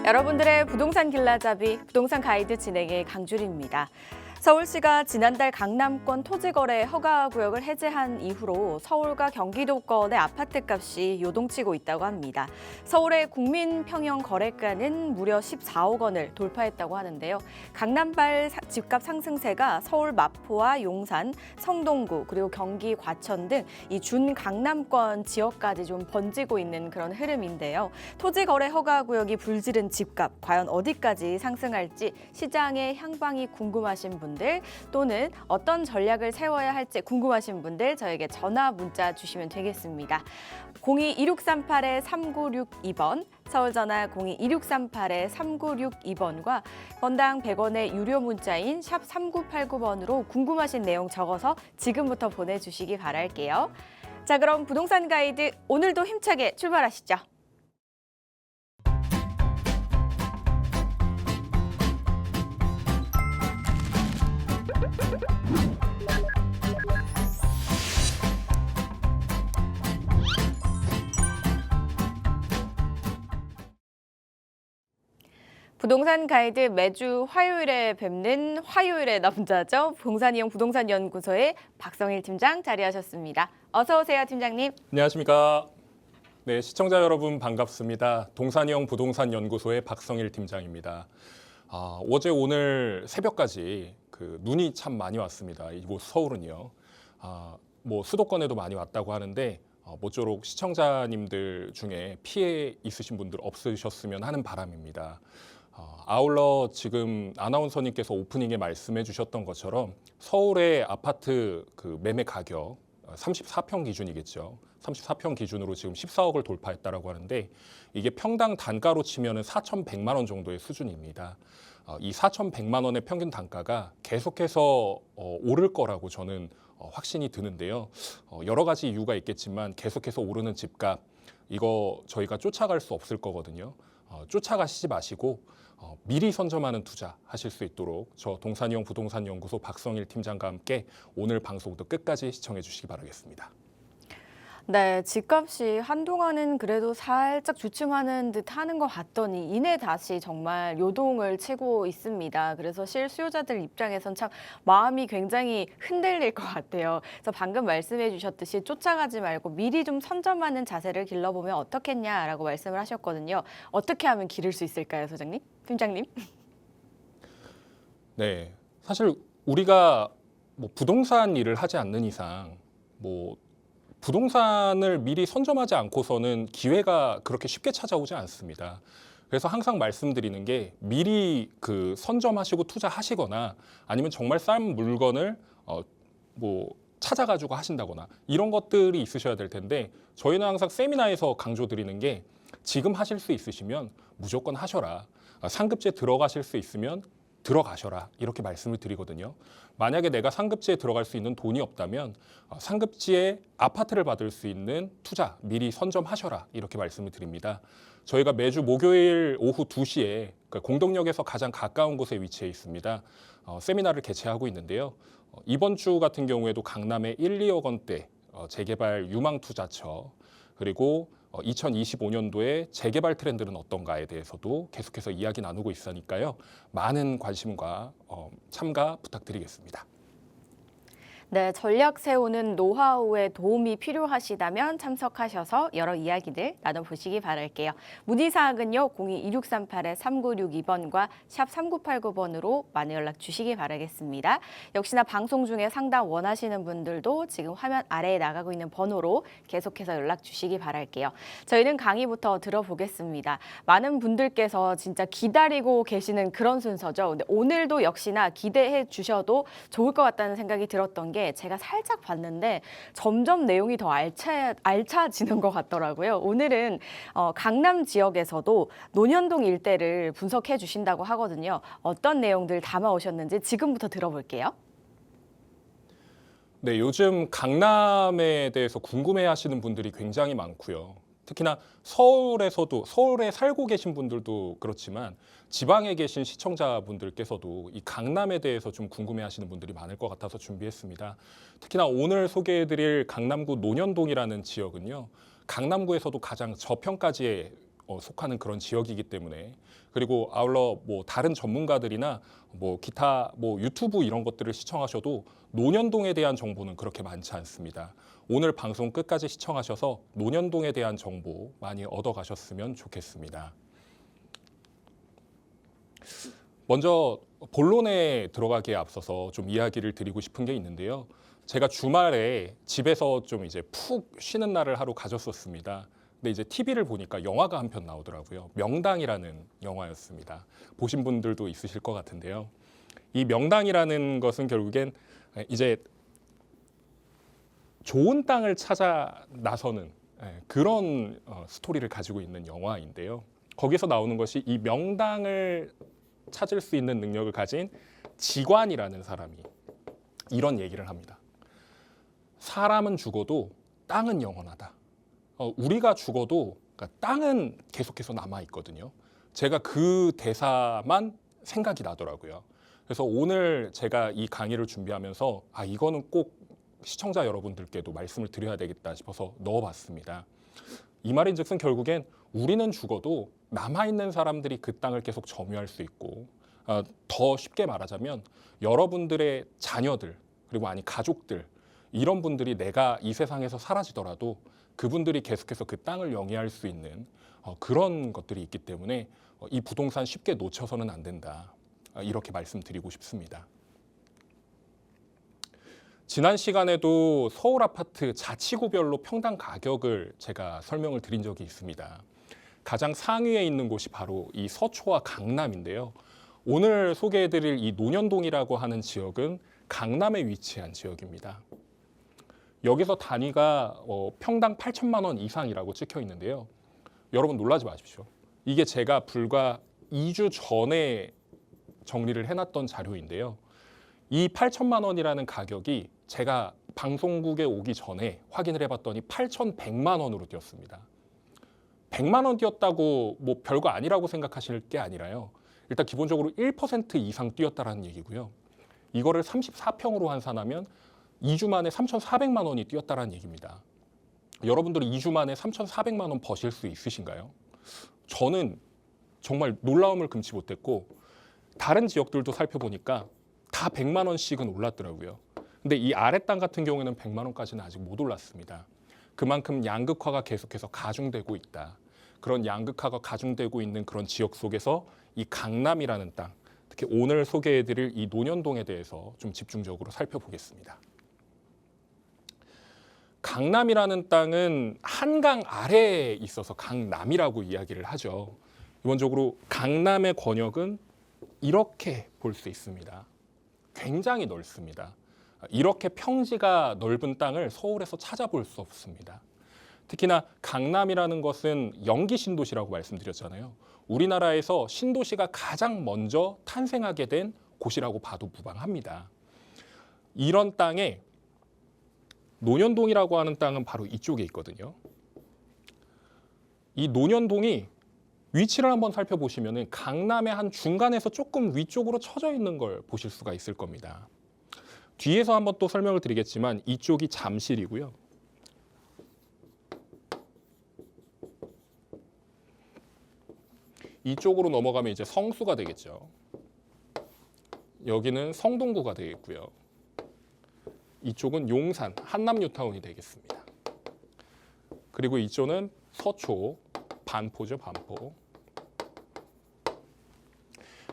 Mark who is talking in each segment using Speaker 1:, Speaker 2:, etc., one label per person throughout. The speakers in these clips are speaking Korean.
Speaker 1: 여러분들의 부동산 길라잡이 부동산 가이드 진행의 강주리입니다. 서울시가 지난달 강남권 토지거래 허가구역을 해제한 이후로 서울과 경기도권의 아파트값이 요동치고 있다고 합니다. 서울의 국민평형 거래가는 무려 14억 원을 돌파했다고 하는데요. 강남발 집값 상승세가 서울 마포와 용산, 성동구 그리고 경기 과천 등 이 준강남권 지역까지 좀 번지고 있는 그런 흐름인데요. 토지거래 허가구역이 불지른 집값 과연 어디까지 상승할지 시장의 향방이 궁금하신 분들 또는 어떤 전략을 세워야 할지 궁금하신 분들 저에게 전화 문자 주시면 되겠습니다. 02-2638-3962번 서울전화 02-2638-3962번과 건당 100원의 유료 문자인 샵 3989번으로 궁금하신 내용 적어서 지금부터 보내주시기 바랄게요. 자, 그럼 부동산 가이드 오늘도 힘차게 출발하시죠. 부동산 가이드 매주 화요일에 뵙는 화요일의 남자죠. 부동산이용 부동산연구소의 박성일 팀장 자리하셨습니다. 어서 오세요, 팀장님.
Speaker 2: 안녕하십니까. 네, 시청자 여러분 반갑습니다. 동산이용 부동산연구소의 박성일 팀장입니다. 어제 오늘 새벽까지 눈이 참 많이 왔습니다. 이곳 서울은요. 뭐 수도권에도 많이 왔다고 하는데 모쪼록 시청자님들 중에 피해 있으신 분들 없으셨으면 하는 바람입니다. 아울러 지금 아나운서님께서 오프닝에 말씀해 주셨던 것처럼 서울의 아파트 매매 가격 34평 기준이겠죠. 34평 기준으로 지금 14억을 돌파했다라고 하는데 이게 평당 단가로 치면은 4,100만 원 정도의 수준입니다. 이 4,100만 원의 평균 단가가 계속해서 오를 거라고 저는 확신이 드는데요. 여러 가지 이유가 있겠지만 계속해서 오르는 집값 이거 저희가 쫓아갈 수 없을 거거든요. 쫓아가시지 마시고 미리 선점하는 투자 하실 수 있도록 저 동산이용 부동산연구소 박성일 팀장과 함께 오늘 방송도 끝까지 시청해 주시기 바라겠습니다.
Speaker 1: 네, 집값이 한동안은 그래도 살짝 주춤하는 듯 하는 것 같더니 이내 다시 정말 요동을 치고 있습니다. 그래서 실수요자들 입장에선 참 마음이 굉장히 흔들릴 것 같아요. 그래서 방금 말씀해 주셨듯이 쫓아가지 말고 미리 좀 선점하는 자세를 길러보면 어떻겠냐라고 말씀을 하셨거든요. 어떻게 하면 기를 수 있을까요, 소장님? 팀장님?
Speaker 2: 네, 사실 우리가 뭐 부동산 일을 하지 않는 이상 부동산을 미리 선점하지 않고서는 기회가 그렇게 쉽게 찾아오지 않습니다. 그래서 항상 말씀드리는 게 미리 선점하시고 투자하시거나 아니면 정말 싼 물건을 찾아가지고 하신다거나 이런 것들이 있으셔야 될 텐데 저희는 항상 세미나에서 강조드리는 게 지금 하실 수 있으시면 무조건 하셔라. 상급지에 들어가실 수 있으면 들어가셔라 이렇게 말씀을 드리거든요. 만약에 내가 상급지에 들어갈 수 있는 돈이 없다면 상급지에 아파트를 받을 수 있는 투자 미리 선점하셔라 이렇게 말씀을 드립니다. 저희가 매주 목요일 오후 2시에 공동역에서 가장 가까운 곳에 위치해 있습니다. 세미나를 개최하고 있는데요. 이번 주 같은 경우에도 강남의 1, 2억 원대 재개발 유망투자처 그리고 2025년도에 재개발 트렌드는 어떤가에 대해서도 계속해서 이야기 나누고 있으니까요. 많은 관심과 참가 부탁드리겠습니다.
Speaker 1: 네, 전략 세우는 노하우에 도움이 필요하시다면 참석하셔서 여러 이야기들 나눠보시기 바랄게요. 문의사항은요. 02-2638-3962번과 샵 3989번으로 많은 연락 주시기 바라겠습니다. 역시나 방송 중에 상담 원하시는 분들도 지금 화면 아래에 나가고 있는 번호로 계속해서 연락 주시기 바랄게요. 저희는 강의부터 들어보겠습니다. 많은 분들께서 진짜 기다리고 계시는 그런 순서죠. 근데 오늘도 역시나 기대해 주셔도 좋을 것 같다는 생각이 들었던 게 제가 살짝 봤는데 점점 내용이 더 알차지는 것 같더라고요. 오늘은 강남 지역에서도 논현동 일대를 분석해 주신다고 하거든요. 어떤 내용들 담아오셨는지 지금부터 들어볼게요.
Speaker 2: 네, 요즘 강남에 대해서 궁금해하시는 분들이 굉장히 많고요. 특히나 서울에 살고 계신 분들도 그렇지만 지방에 계신 시청자분들께서도 이 강남에 대해서 좀 궁금해하시는 분들이 많을 것 같아서 준비했습니다. 특히나 오늘 소개해드릴 강남구 논현동이라는 지역은요. 강남구에서도 가장 저평가지에 속하는 그런 지역이기 때문에, 그리고 아울러 뭐 다른 전문가들이나 뭐 기타 뭐 유튜브 이런 것들을 시청하셔도 논현동에 대한 정보는 그렇게 많지 않습니다. 오늘 방송 끝까지 시청하셔서 논현동에 대한 정보 많이 얻어가셨으면 좋겠습니다. 먼저 본론에 들어가기에 앞서서 좀 이야기를 드리고 싶은 게 있는데요. 제가 주말에 집에서 좀 이제 푹 쉬는 날을 하루 가졌었습니다. 근데 이제 TV를 보니까 영화가 한 편 나오더라고요. 명당이라는 영화였습니다. 보신 분들도 있으실 것 같은데요. 이 명당이라는 것은 결국엔 이제 좋은 땅을 찾아 나서는 그런 스토리를 가지고 있는 영화인데요. 거기서 나오는 것이 이 명당을 찾을 수 있는 능력을 가진 지관이라는 사람이 이런 얘기를 합니다. 사람은 죽어도 땅은 영원하다. 우리가 죽어도 그러니까 땅은 계속해서 남아 있거든요. 제가 그 대사만 생각이 나더라고요. 그래서 오늘 제가 이 강의를 준비하면서 이거는 꼭 시청자 여러분들께도 말씀을 드려야 되겠다 싶어서 넣어봤습니다. 이 말인즉슨 결국엔 우리는 죽어도 남아있는 사람들이 그 땅을 계속 점유할 수 있고, 더 쉽게 말하자면 여러분들의 자녀들 그리고 아니 가족들, 이런 분들이 내가 이 세상에서 사라지더라도 그분들이 계속해서 그 땅을 영위할 수 있는 그런 것들이 있기 때문에 이 부동산 쉽게 놓쳐서는 안 된다. 이렇게 말씀드리고 싶습니다. 지난 시간에도 서울 아파트 자치구별로 평당 가격을 제가 설명을 드린 적이 있습니다. 가장 상위에 있는 곳이 바로 이 서초와 강남인데요. 오늘 소개해드릴 이 논현동이라고 하는 지역은 강남에 위치한 지역입니다. 여기서 단위가 평당 8천만 원 이상이라고 찍혀 있는데요. 여러분 놀라지 마십시오. 이게 제가 불과 2주 전에 정리를 해놨던 자료인데요. 이 8천만 원이라는 가격이 제가 방송국에 오기 전에 확인을 해봤더니 8,100만 원으로 뛰었습니다. 100만 원 뛰었다고 뭐 별거 아니라고 생각하실 게 아니라요. 일단 기본적으로 1% 이상 뛰었다라는 얘기고요. 이거를 34평으로 환산하면 2주 만에 3,400만 원이 뛰었다라는 얘기입니다. 여러분들이 2주 만에 3,400만 원 버실 수 있으신가요? 저는 정말 놀라움을 금치 못했고, 다른 지역들도 살펴보니까 다 100만 원씩은 올랐더라고요. 근데 이 아랫땅 같은 경우에는 100만 원까지는 아직 못 올랐습니다. 그만큼 양극화가 계속해서 가중되고 있다. 그런 양극화가 가중되고 있는 그런 지역 속에서 이 강남이라는 땅, 특히 오늘 소개해드릴 이 논현동에 대해서 좀 집중적으로 살펴보겠습니다. 강남이라는 땅은 한강 아래에 있어서 강남이라고 이야기를 하죠. 기본적으로 강남의 권역은 이렇게 볼 수 있습니다. 굉장히 넓습니다. 이렇게 평지가 넓은 땅을 서울에서 찾아볼 수 없습니다. 특히나 강남이라는 것은 영기 신도시라고 말씀드렸잖아요. 우리나라에서 신도시가 가장 먼저 탄생하게 된 곳이라고 봐도 무방합니다. 이런 땅에 논현동이라고 하는 땅은 바로 이쪽에 있거든요. 이 논현동이 위치를 한번 살펴보시면 강남의 한 중간에서 조금 위쪽으로 처져 있는 걸 보실 수가 있을 겁니다. 뒤에서 한번 또 설명을 드리겠지만 이쪽이 잠실이고요. 이쪽으로 넘어가면 이제 성수가 되겠죠. 여기는 성동구가 되겠고요. 이쪽은 용산, 한남 뉴타운이 되겠습니다. 그리고 이쪽은 서초, 반포죠, 반포.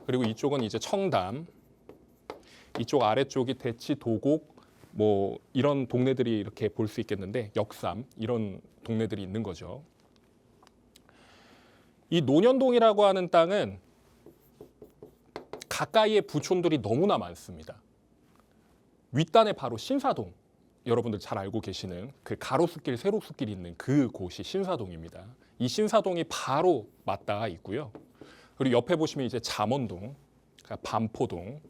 Speaker 2: 그리고 이쪽은 이제 청담. 이쪽 아래쪽이 대치, 도곡, 뭐 이런 동네들이 이렇게 볼 수 있겠는데, 역삼 이런 동네들이 있는 거죠. 이 논현동이라고 하는 땅은 가까이에 부촌들이 너무나 많습니다. 윗단에 바로 신사동, 여러분들 잘 알고 계시는 그 가로수길, 세로수길이 있는 그 곳이 신사동입니다. 이 신사동이 바로 맞닿아 있고요. 그리고 옆에 보시면 이제 잠원동, 반포동,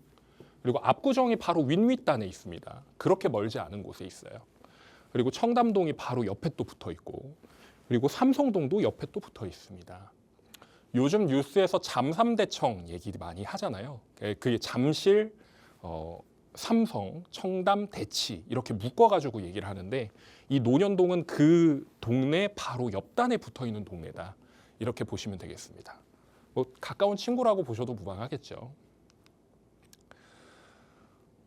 Speaker 2: 그리고 압구정이 바로 윗단에 있습니다. 그렇게 멀지 않은 곳에 있어요. 그리고 청담동이 바로 옆에 또 붙어 있고, 그리고 삼성동도 옆에 또 붙어 있습니다. 요즘 뉴스에서 잠삼대청 얘기 많이 하잖아요. 그게 잠실, 삼성, 청담, 대치 이렇게 묶어가지고 얘기를 하는데, 이 논현동은 그 동네 바로 옆단에 붙어 있는 동네다. 이렇게 보시면 되겠습니다. 뭐 가까운 친구라고 보셔도 무방하겠죠.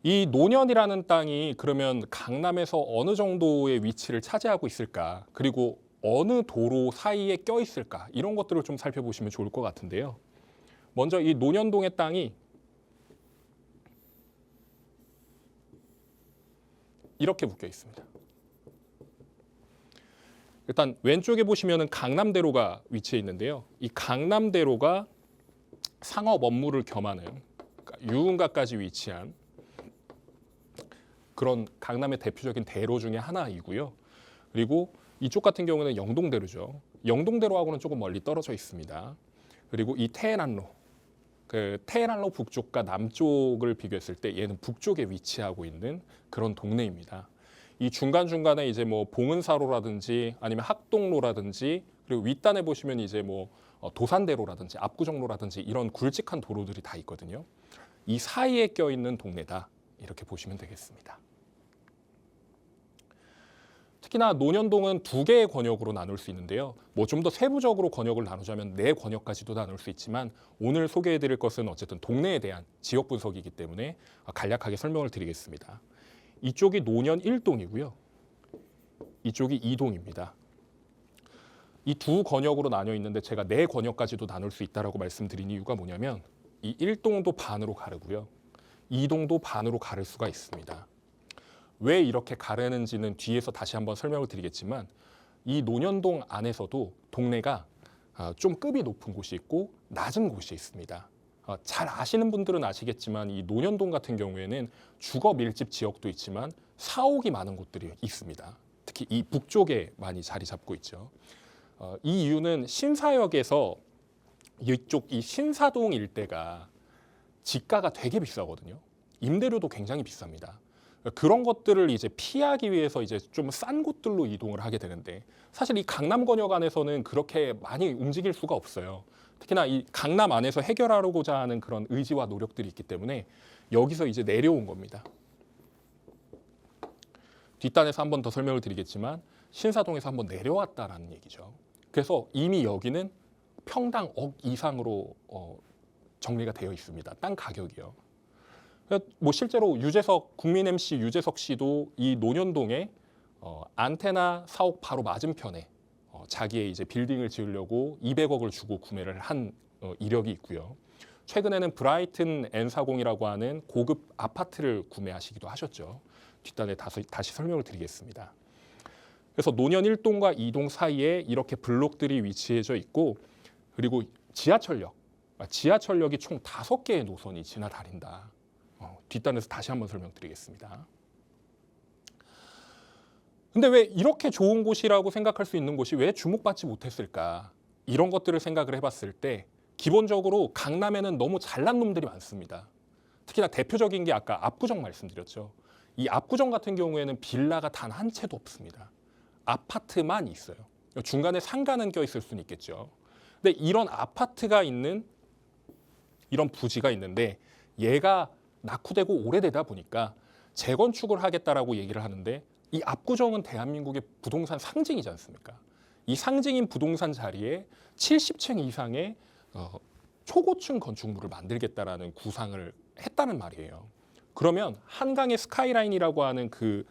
Speaker 2: 이 노년이라는 땅이 그러면 강남에서 어느 정도의 위치를 차지하고 있을까? 그리고 어느 도로 사이에 껴 있을까? 이런 것들을 좀 살펴보시면 좋을 것 같은데요. 먼저 이 노년동의 땅이 이렇게 묶여 있습니다. 일단 왼쪽에 보시면은 강남대로가 위치해 있는데요. 이 강남대로가 상업 업무를 겸하는 그러니까 유흥가까지 위치한 그런 강남의 대표적인 대로 중에 하나이고요. 그리고 이쪽 같은 경우는 영동대로죠. 영동대로하고는 조금 멀리 떨어져 있습니다. 그리고 이 테헤란로, 그 테헤란로 북쪽과 남쪽을 비교했을 때 얘는 북쪽에 위치하고 있는 그런 동네입니다. 이 중간중간에 이제 뭐 봉은사로라든지 아니면 학동로라든지 그리고 윗단에 보시면 이제 뭐 도산대로라든지 압구정로라든지 이런 굵직한 도로들이 다 있거든요. 이 사이에 껴있는 동네다. 이렇게 보시면 되겠습니다. 특히나 노년동은 두 개의 권역으로 나눌 수 있는데요. 뭐 좀 더 세부적으로 권역을 나누자면 네 권역까지도 나눌 수 있지만 오늘 소개해드릴 것은 어쨌든 동네에 대한 지역 분석이기 때문에 간략하게 설명을 드리겠습니다. 이쪽이 노년 1동이고요. 이쪽이 2동입니다. 이 두 권역으로 나뉘어 있는데 제가 네 권역까지도 나눌 수 있다라고 말씀드린 이유가 뭐냐면 이 1동도 반으로 가르고요. 2동도 반으로 가를 수가 있습니다. 왜 이렇게 가르는지는 뒤에서 다시 한번 설명을 드리겠지만 이 노년동 안에서도 동네가 좀 급이 높은 곳이 있고 낮은 곳이 있습니다. 잘 아시는 분들은 아시겠지만 이 노년동 같은 경우에는 주거 밀집 지역도 있지만 사옥이 많은 곳들이 있습니다. 특히 이 북쪽에 많이 자리 잡고 있죠. 이 이유는 신사역에서 이쪽 이 신사동 일대가 지가가 되게 비싸거든요. 임대료도 굉장히 비쌉니다. 그런 것들을 이제 피하기 위해서 이제 좀 싼 곳들로 이동을 하게 되는데 사실 이 강남 권역 안에서는 그렇게 많이 움직일 수가 없어요. 특히나 이 강남 안에서 해결하고자 하는 그런 의지와 노력들이 있기 때문에 여기서 이제 내려온 겁니다. 뒷단에서 한 번 더 설명을 드리겠지만 신사동에서 한번 내려왔다라는 얘기죠. 그래서 이미 여기는 평당 억 이상으로 정리가 되어 있습니다. 땅 가격이요. 뭐 실제로 유재석 국민 MC 유재석 씨도 이 노년동에 안테나 사옥 바로 맞은편에 자기의 이제 빌딩을 지으려고 200억을 주고 구매를 한 이력이 있고요. 최근에는 브라이튼 N40이라고 하는 고급 아파트를 구매하시기도 하셨죠. 뒷단에 다시 설명을 드리겠습니다. 그래서 노년 1동과 2동 사이에 이렇게 블록들이 위치해져 있고 그리고 지하철역이 총 5개의 노선이 지나다닌다. 뒷단에서 다시 한번 설명드리겠습니다. 근데 왜 이렇게 좋은 곳이라고 생각할 수 있는 곳이 왜 주목받지 못했을까? 이런 것들을 생각을 해봤을 때 기본적으로 강남에는 너무 잘난 놈들이 많습니다. 특히나 대표적인 게 아까 압구정 말씀드렸죠. 이 압구정 같은 경우에는 빌라가 단 한 채도 없습니다. 아파트만 있어요. 중간에 상가는 껴있을 수는 있겠죠. 근데 이런 아파트가 있는 이런 부지가 있는데 얘가 낙후되고 오래되다 보니까 재건축을 하겠다라고 얘기를 하는데 이 압구정은 대한민국의 부동산 상징이지 않습니까? 이 상징인 부동산 자리에 70층 이상의 초고층 건축물을 만들겠다라는 구상을 했다는 말이에요. 그러면 한강의 스카이라인이라고 하는 그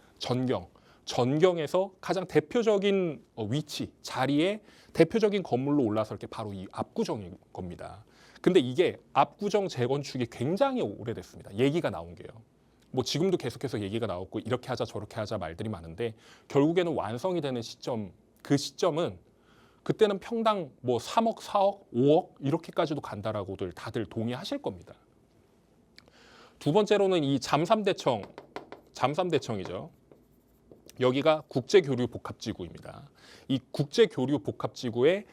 Speaker 2: 전경에서 가장 대표적인 위치, 자리에 대표적인 건물로 올라설 게 바로 이 압구정인 겁니다. 근데 이게 압구정 재건축이 굉장히 오래됐습니다. 얘기가 나온 게요. 뭐 지금도 계속해서 얘기가 나오고 이렇게 하자 저렇게 하자 말들이 많은데 결국에는 완성이 되는 시점, 그 시점은 그때는 평당 뭐 3억, 4억, 5억 이렇게까지도 간다라고들 다들 동의하실 겁니다. 두 번째로는 이 잠삼대청이죠. 여기가 국제교류복합지구입니다. 이 국제교류복합지구에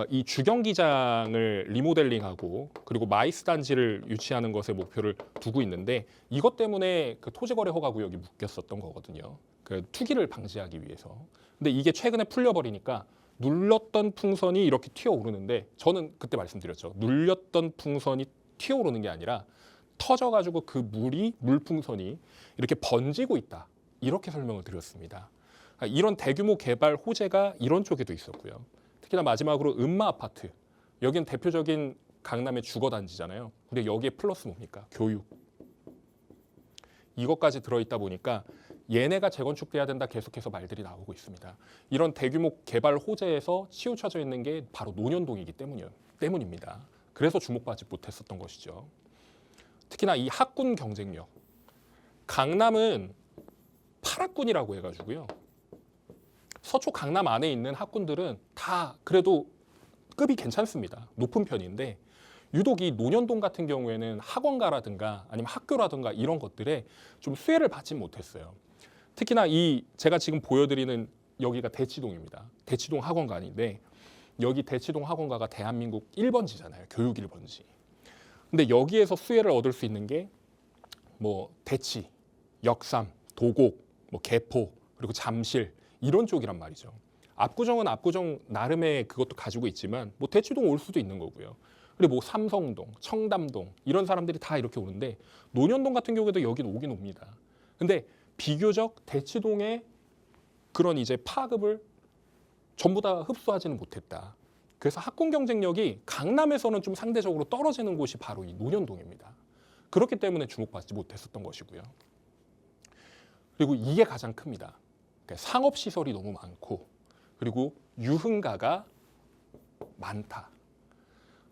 Speaker 2: 이 주경기장을 리모델링하고 그리고 마이스 단지를 유치하는 것에 목표를 두고 있는데 이것 때문에 그 토지거래 허가구역이 묶였었던 거거든요. 그 투기를 방지하기 위해서. 근데 이게 최근에 풀려버리니까 눌렸던 풍선이 이렇게 튀어오르는데 저는 그때 말씀드렸죠. 눌렸던 풍선이 튀어오르는 게 아니라 터져가지고 그 물풍선이 이렇게 번지고 있다. 이렇게 설명을 드렸습니다. 이런 대규모 개발 호재가 이런 쪽에도 있었고요. 특히나 마지막으로 음마 아파트. 여긴 대표적인 강남의 주거단지잖아요. 근데 여기에 플러스 뭡니까? 교육. 이것까지 들어있다 보니까 얘네가 재건축돼야 된다 계속해서 말들이 나오고 있습니다. 이런 대규모 개발 호재에서 치우쳐져 있는 게 바로 논현동이기 때문입니다. 그래서 주목받지 못했었던 것이죠. 특히나 이 학군 경쟁력. 강남은 8학군이라고 해가지고요. 서초 강남 안에 있는 학군들은 다 그래도 급이 괜찮습니다. 높은 편인데 유독 이 논현동 같은 경우에는 학원가라든가 아니면 학교라든가 이런 것들에 좀 수혜를 받지 못했어요. 특히나 이 제가 지금 보여드리는 여기가 대치동입니다. 대치동 학원가인데 여기 대치동 학원가가 대한민국 1번지잖아요. 교육 1번지. 근데 여기에서 수혜를 얻을 수 있는 게 뭐 대치, 역삼, 도곡, 뭐 개포, 그리고 잠실 이런 쪽이란 말이죠. 압구정은 압구정 나름의 그것도 가지고 있지만 뭐 대치동 올 수도 있는 거고요. 그리고 뭐 삼성동, 청담동 이런 사람들이 다 이렇게 오는데 논현동 같은 경우에도 여긴 오긴 옵니다. 근데 비교적 대치동의 그런 이제 파급을 전부 다 흡수하지는 못했다. 그래서 학군 경쟁력이 강남에서는 좀 상대적으로 떨어지는 곳이 바로 이 논현동입니다. 그렇기 때문에 주목받지 못했었던 것이고요. 그리고 이게 가장 큽니다. 그러니까 상업시설이 너무 많고 그리고 유흥가가 많다.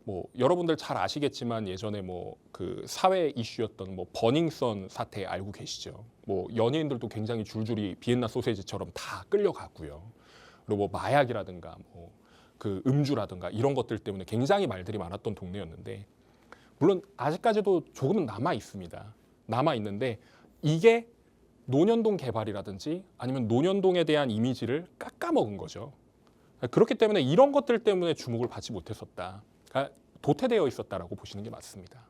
Speaker 2: 뭐 여러분들 잘 아시겠지만 예전에 뭐 그 사회 이슈였던 뭐 버닝썬 사태 알고 계시죠? 뭐 연예인들도 굉장히 줄줄이 비엔나 소세지처럼 다 끌려갔고요. 그리고 뭐 마약이라든가 뭐 그 음주라든가 이런 것들 때문에 굉장히 말들이 많았던 동네였는데 물론 아직까지도 조금은 남아 있습니다. 남아 있는데 이게 논현동 개발이라든지 아니면 논현동에 대한 이미지를 깎아먹은 거죠. 그렇기 때문에 이런 것들 때문에 주목을 받지 못했었다. 그러니까 도태되어 있었다라고 보시는 게 맞습니다.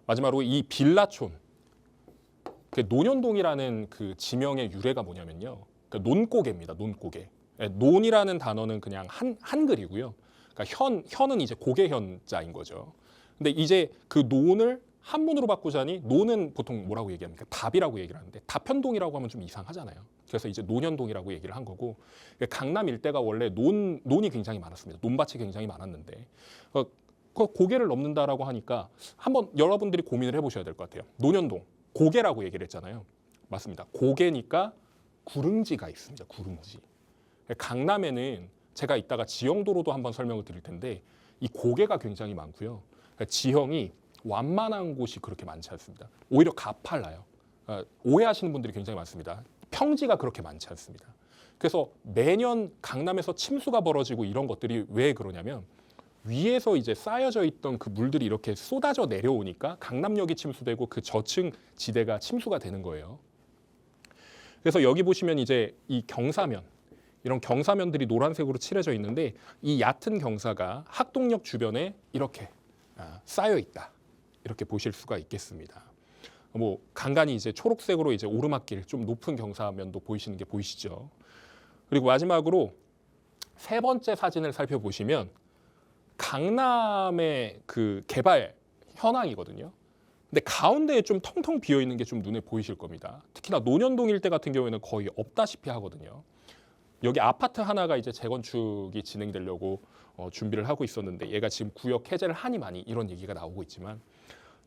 Speaker 2: 마지막으로 이 빌라촌, 논현동이라는 그 지명의 유래가 뭐냐면요. 그러니까 논고개입니다. 논고개. 논이라는 단어는 그냥 한글이고요. 그러니까 현은 이제 고개현자인 거죠. 근데 이제 그 논을 한문으로 바꾸자니 논은 보통 뭐라고 얘기합니까? 답이라고 얘기를 하는데 답현동이라고 하면 좀 이상하잖아요. 그래서 이제 논현동이라고 얘기를 한 거고 강남 일대가 원래 논이 굉장히 많았습니다. 논밭이 굉장히 많았는데 그 고개를 넘는다라고 하니까 한번 여러분들이 고민을 해보셔야 될 것 같아요. 논현동 고개라고 얘기를 했잖아요. 맞습니다. 고개니까 구릉지가 있습니다. 구릉지. 강남에는 제가 이따가 지형도로도 한번 설명을 드릴 텐데 이 고개가 굉장히 많고요. 지형이 완만한 곳이 그렇게 많지 않습니다. 오히려 가팔라요. 오해하시는 분들이 굉장히 많습니다. 평지가 그렇게 많지 않습니다. 그래서 매년 강남에서 침수가 벌어지고 이런 것들이 왜 그러냐면 위에서 이제 쌓여져 있던 그 물들이 이렇게 쏟아져 내려오니까 강남역이 침수되고 그 저층 지대가 침수가 되는 거예요. 그래서 여기 보시면 이제 이 경사면 이런 경사면들이 노란색으로 칠해져 있는데 이 얕은 경사가 학동역 주변에 이렇게 쌓여 있다. 이렇게 보실 수가 있겠습니다. 뭐 간간히 이제 초록색으로 이제 오르막길 좀 높은 경사면도 보이시는 게 보이시죠? 그리고 마지막으로 세 번째 사진을 살펴보시면 강남의 그 개발 현황이거든요. 근데 가운데에 좀 텅텅 비어 있는 게 좀 눈에 보이실 겁니다. 특히나 논현동 일대 같은 경우에는 거의 없다시피 하거든요. 여기 아파트 하나가 이제 재건축이 진행되려고 준비를 하고 있었는데 얘가 지금 구역 해제를 하니 많이 이런 얘기가 나오고 있지만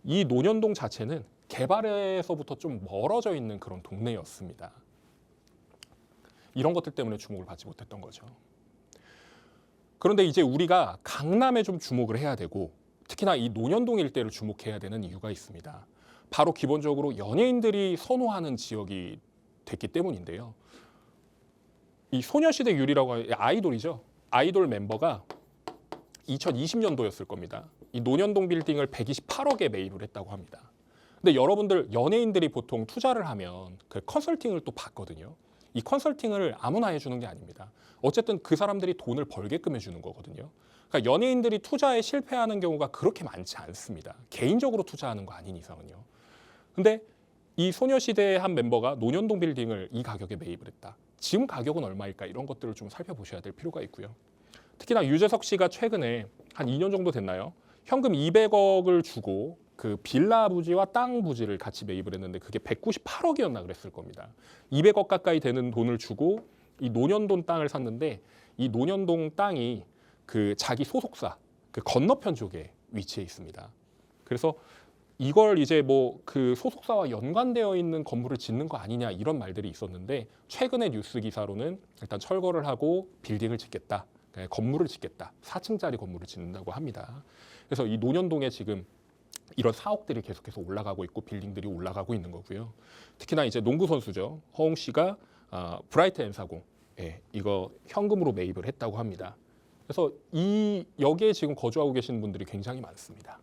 Speaker 2: 이 논현동 자체는 개발에서부터 좀 멀어져 있는 그런 동네였습니다. 이런 것들 때문에 주목을 받지 못했던 거죠. 그런데 이제 우리가 강남에 좀 주목을 해야 되고 특히나 이 논현동 일대를 주목해야 되는 이유가 있습니다. 바로 기본적으로 연예인들이 선호하는 지역이 됐기 때문인데요. 이 소녀시대 유리라고 하는 아이돌이죠. 아이돌 멤버가 2020년도였을 겁니다. 이 논현동 빌딩을 128억에 매입을 했다고 합니다. 근데 여러분들 연예인들이 보통 투자를 하면 그 컨설팅을 또 받거든요. 이 컨설팅을 아무나 해주는 게 아닙니다. 어쨌든 그 사람들이 돈을 벌게끔 해주는 거거든요. 그러니까 연예인들이 투자에 실패하는 경우가 그렇게 많지 않습니다. 개인적으로 투자하는 거 아닌 이상은요. 근데 이 소녀시대의 한 멤버가 논현동 빌딩을 이 가격에 매입을 했다. 지금 가격은 얼마일까 이런 것들을 좀 살펴보셔야 될 필요가 있고요. 특히나 유재석 씨가 최근에 한 2년 정도 됐나요? 현금 200억을 주고 그 빌라 부지와 땅 부지를 같이 매입을 했는데 그게 198억이었나 그랬을 겁니다. 200억 가까이 되는 돈을 주고 이 논현동 땅을 샀는데 이 논현동 땅이 그 자기 소속사 그 건너편 쪽에 위치해 있습니다. 그래서 이걸 이제 뭐 그 소속사와 연관되어 있는 건물을 짓는 거 아니냐 이런 말들이 있었는데 최근의 뉴스 기사로는 일단 철거를 하고 빌딩을 짓겠다, 건물을 짓겠다, 4층짜리 건물을 짓는다고 합니다. 그래서 이 논현동에 지금 이런 사옥들이 계속해서 올라가고 있고 빌딩들이 올라가고 있는 거고요. 특히나 이제 농구 선수죠. 허웅 씨가 브라이트 N40 이거 현금으로 매입을 했다고 합니다. 그래서 이 여기에 지금 거주하고 계시는 분들이 굉장히 많습니다.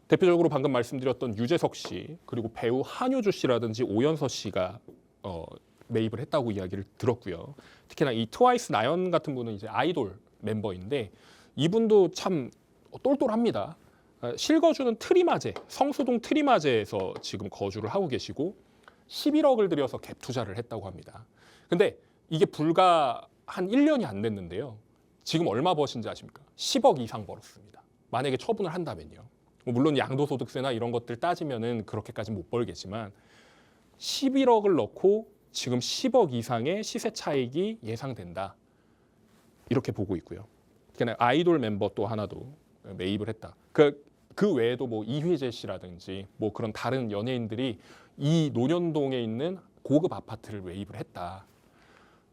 Speaker 2: 대표적으로 방금 말씀드렸던 유재석 씨 그리고 배우 한효주 씨라든지 오연서 씨가 매입을 했다고 이야기를 들었고요. 특히나 이 트와이스 나연 같은 분은 이제 아이돌 멤버인데 이분도 참 똘똘합니다. 실거주는 트리마제, 성수동 트리마제에서 지금 거주를 하고 계시고 11억을 들여서 갭 투자를 했다고 합니다. 근데 이게 불과 한 1년이 안 됐는데요. 지금 얼마 버신지 아십니까? 10억 이상 벌었습니다. 만약에 처분을 한다면요. 물론 양도소득세나 이런 것들 따지면은 그렇게까지 못 벌겠지만 11억을 넣고 지금 10억 이상의 시세 차익이 예상된다. 이렇게 보고 있고요. 그냥 아이돌 멤버 또 하나도 매입을 했다. 그 외에도 뭐 이휘재 씨라든지 뭐 그런 다른 연예인들이 이 논현동에 있는 고급 아파트를 매입을 했다.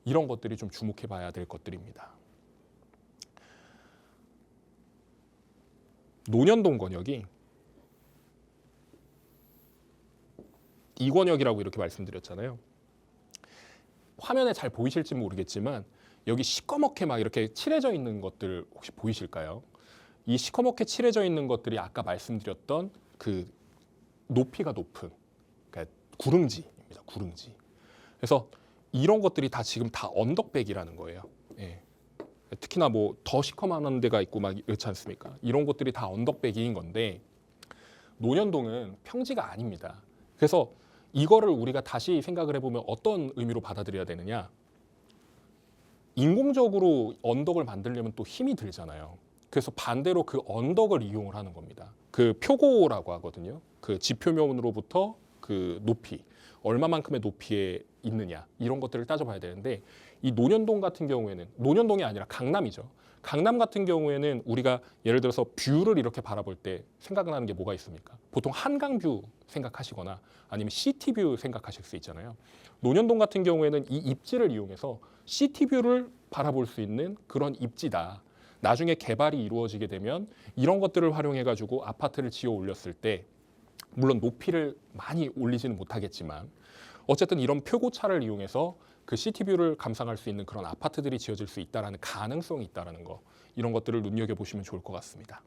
Speaker 2: 이런 것들이 좀 주목해 봐야 될 것들입니다. 논현동 권역이 이권역이라고 이렇게 말씀드렸잖아요. 화면에 잘 보이실지 모르겠지만 여기 시커멓게 막 이렇게 칠해져 있는 것들 혹시 보이실까요? 이 시커멓게 칠해져 있는 것들이 아까 말씀드렸던 그 높이가 높은 그러니까 구릉지입니다. 구릉지. 그래서 이런 것들이 다 지금 다 언덕백이라는 거예요. 예. 특히나 뭐 더 시커먼 데가 있고 막 이렇지 않습니까? 이런 것들이 다 언덕백인 건데 논현동은 평지가 아닙니다. 그래서 이거를 우리가 다시 생각을 해보면 어떤 의미로 받아들여야 되느냐? 인공적으로 언덕을 만들려면 또 힘이 들잖아요. 그래서 반대로 그 언덕을 이용을 하는 겁니다. 그 표고라고 하거든요. 그 지표면으로부터 그 높이, 얼마만큼의 높이에 있느냐 이런 것들을 따져봐야 되는데 이 논현동 같은 경우에는 논현동이 아니라 강남이죠. 강남 같은 경우에는 우리가 예를 들어서 뷰를 이렇게 바라볼 때 생각나는 게 뭐가 있습니까? 보통 한강뷰 생각하시거나 아니면 시티뷰 생각하실 수 있잖아요. 논현동 같은 경우에는 이 입지를 이용해서 시티뷰를 바라볼 수 있는 그런 입지다. 나중에 개발이 이루어지게 되면 이런 것들을 활용해가지고 아파트를 지어 올렸을 때 물론 높이를 많이 올리지는 못하겠지만 어쨌든 이런 표고차를 이용해서 그 시티뷰를 감상할 수 있는 그런 아파트들이 지어질 수 있다는 가능성이 있다는 거 이런 것들을 눈여겨보시면 좋을 것 같습니다.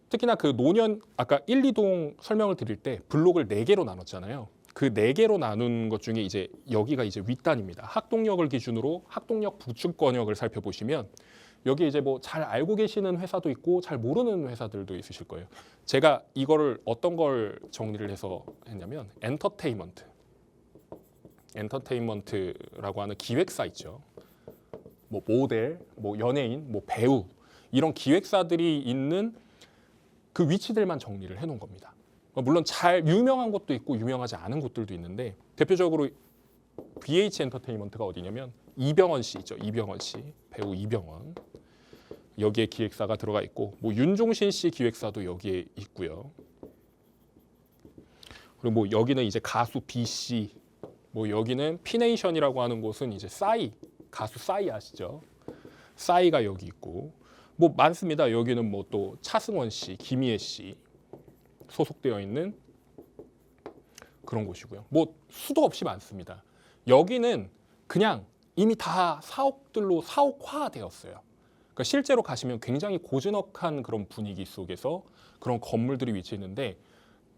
Speaker 2: 특히나 그 논현 아까 1, 2동 설명을 드릴 때 블록을 4개로 나눴잖아요. 그 4개로 나눈 것 중에 이제 여기가 이제 윗단입니다. 학동역을 기준으로 학동역 북측권역을 살펴보시면 여기 이제 뭐 잘 알고 계시는 회사도 있고 잘 모르는 회사들도 있으실 거예요. 제가 이거를 어떤 걸 정리를 해서 했냐면 엔터테인먼트라고 하는 기획사 있죠. 뭐 모델, 뭐 연예인, 뭐 배우 이런 기획사들이 있는 그 위치들만 정리를 해놓은 겁니다. 물론 잘 유명한 곳도 있고 유명하지 않은 곳들도 있는데 대표적으로 BH 엔터테인먼트가 어디냐면 이병헌 씨 있죠. 이병헌 씨, 배우 이병헌. 여기에 기획사가 들어가 있고 뭐 윤종신 씨 기획사도 여기에 있고요. 그리고 뭐 여기는 이제 가수 B 씨, 뭐 여기는 피네이션이라고 하는 곳은 이제 싸이, 가수 싸이 아시죠? 싸이가 여기 있고 뭐 많습니다. 여기는 뭐 또 차승원 씨, 김희애 씨 소속되어 있는 그런 곳이고요. 뭐 수도 없이 많습니다. 여기는 그냥 이미 다 사옥들로 사옥화되었어요. 그러니까 실제로 가시면 굉장히 고즈넉한 그런 분위기 속에서 그런 건물들이 위치해 있는데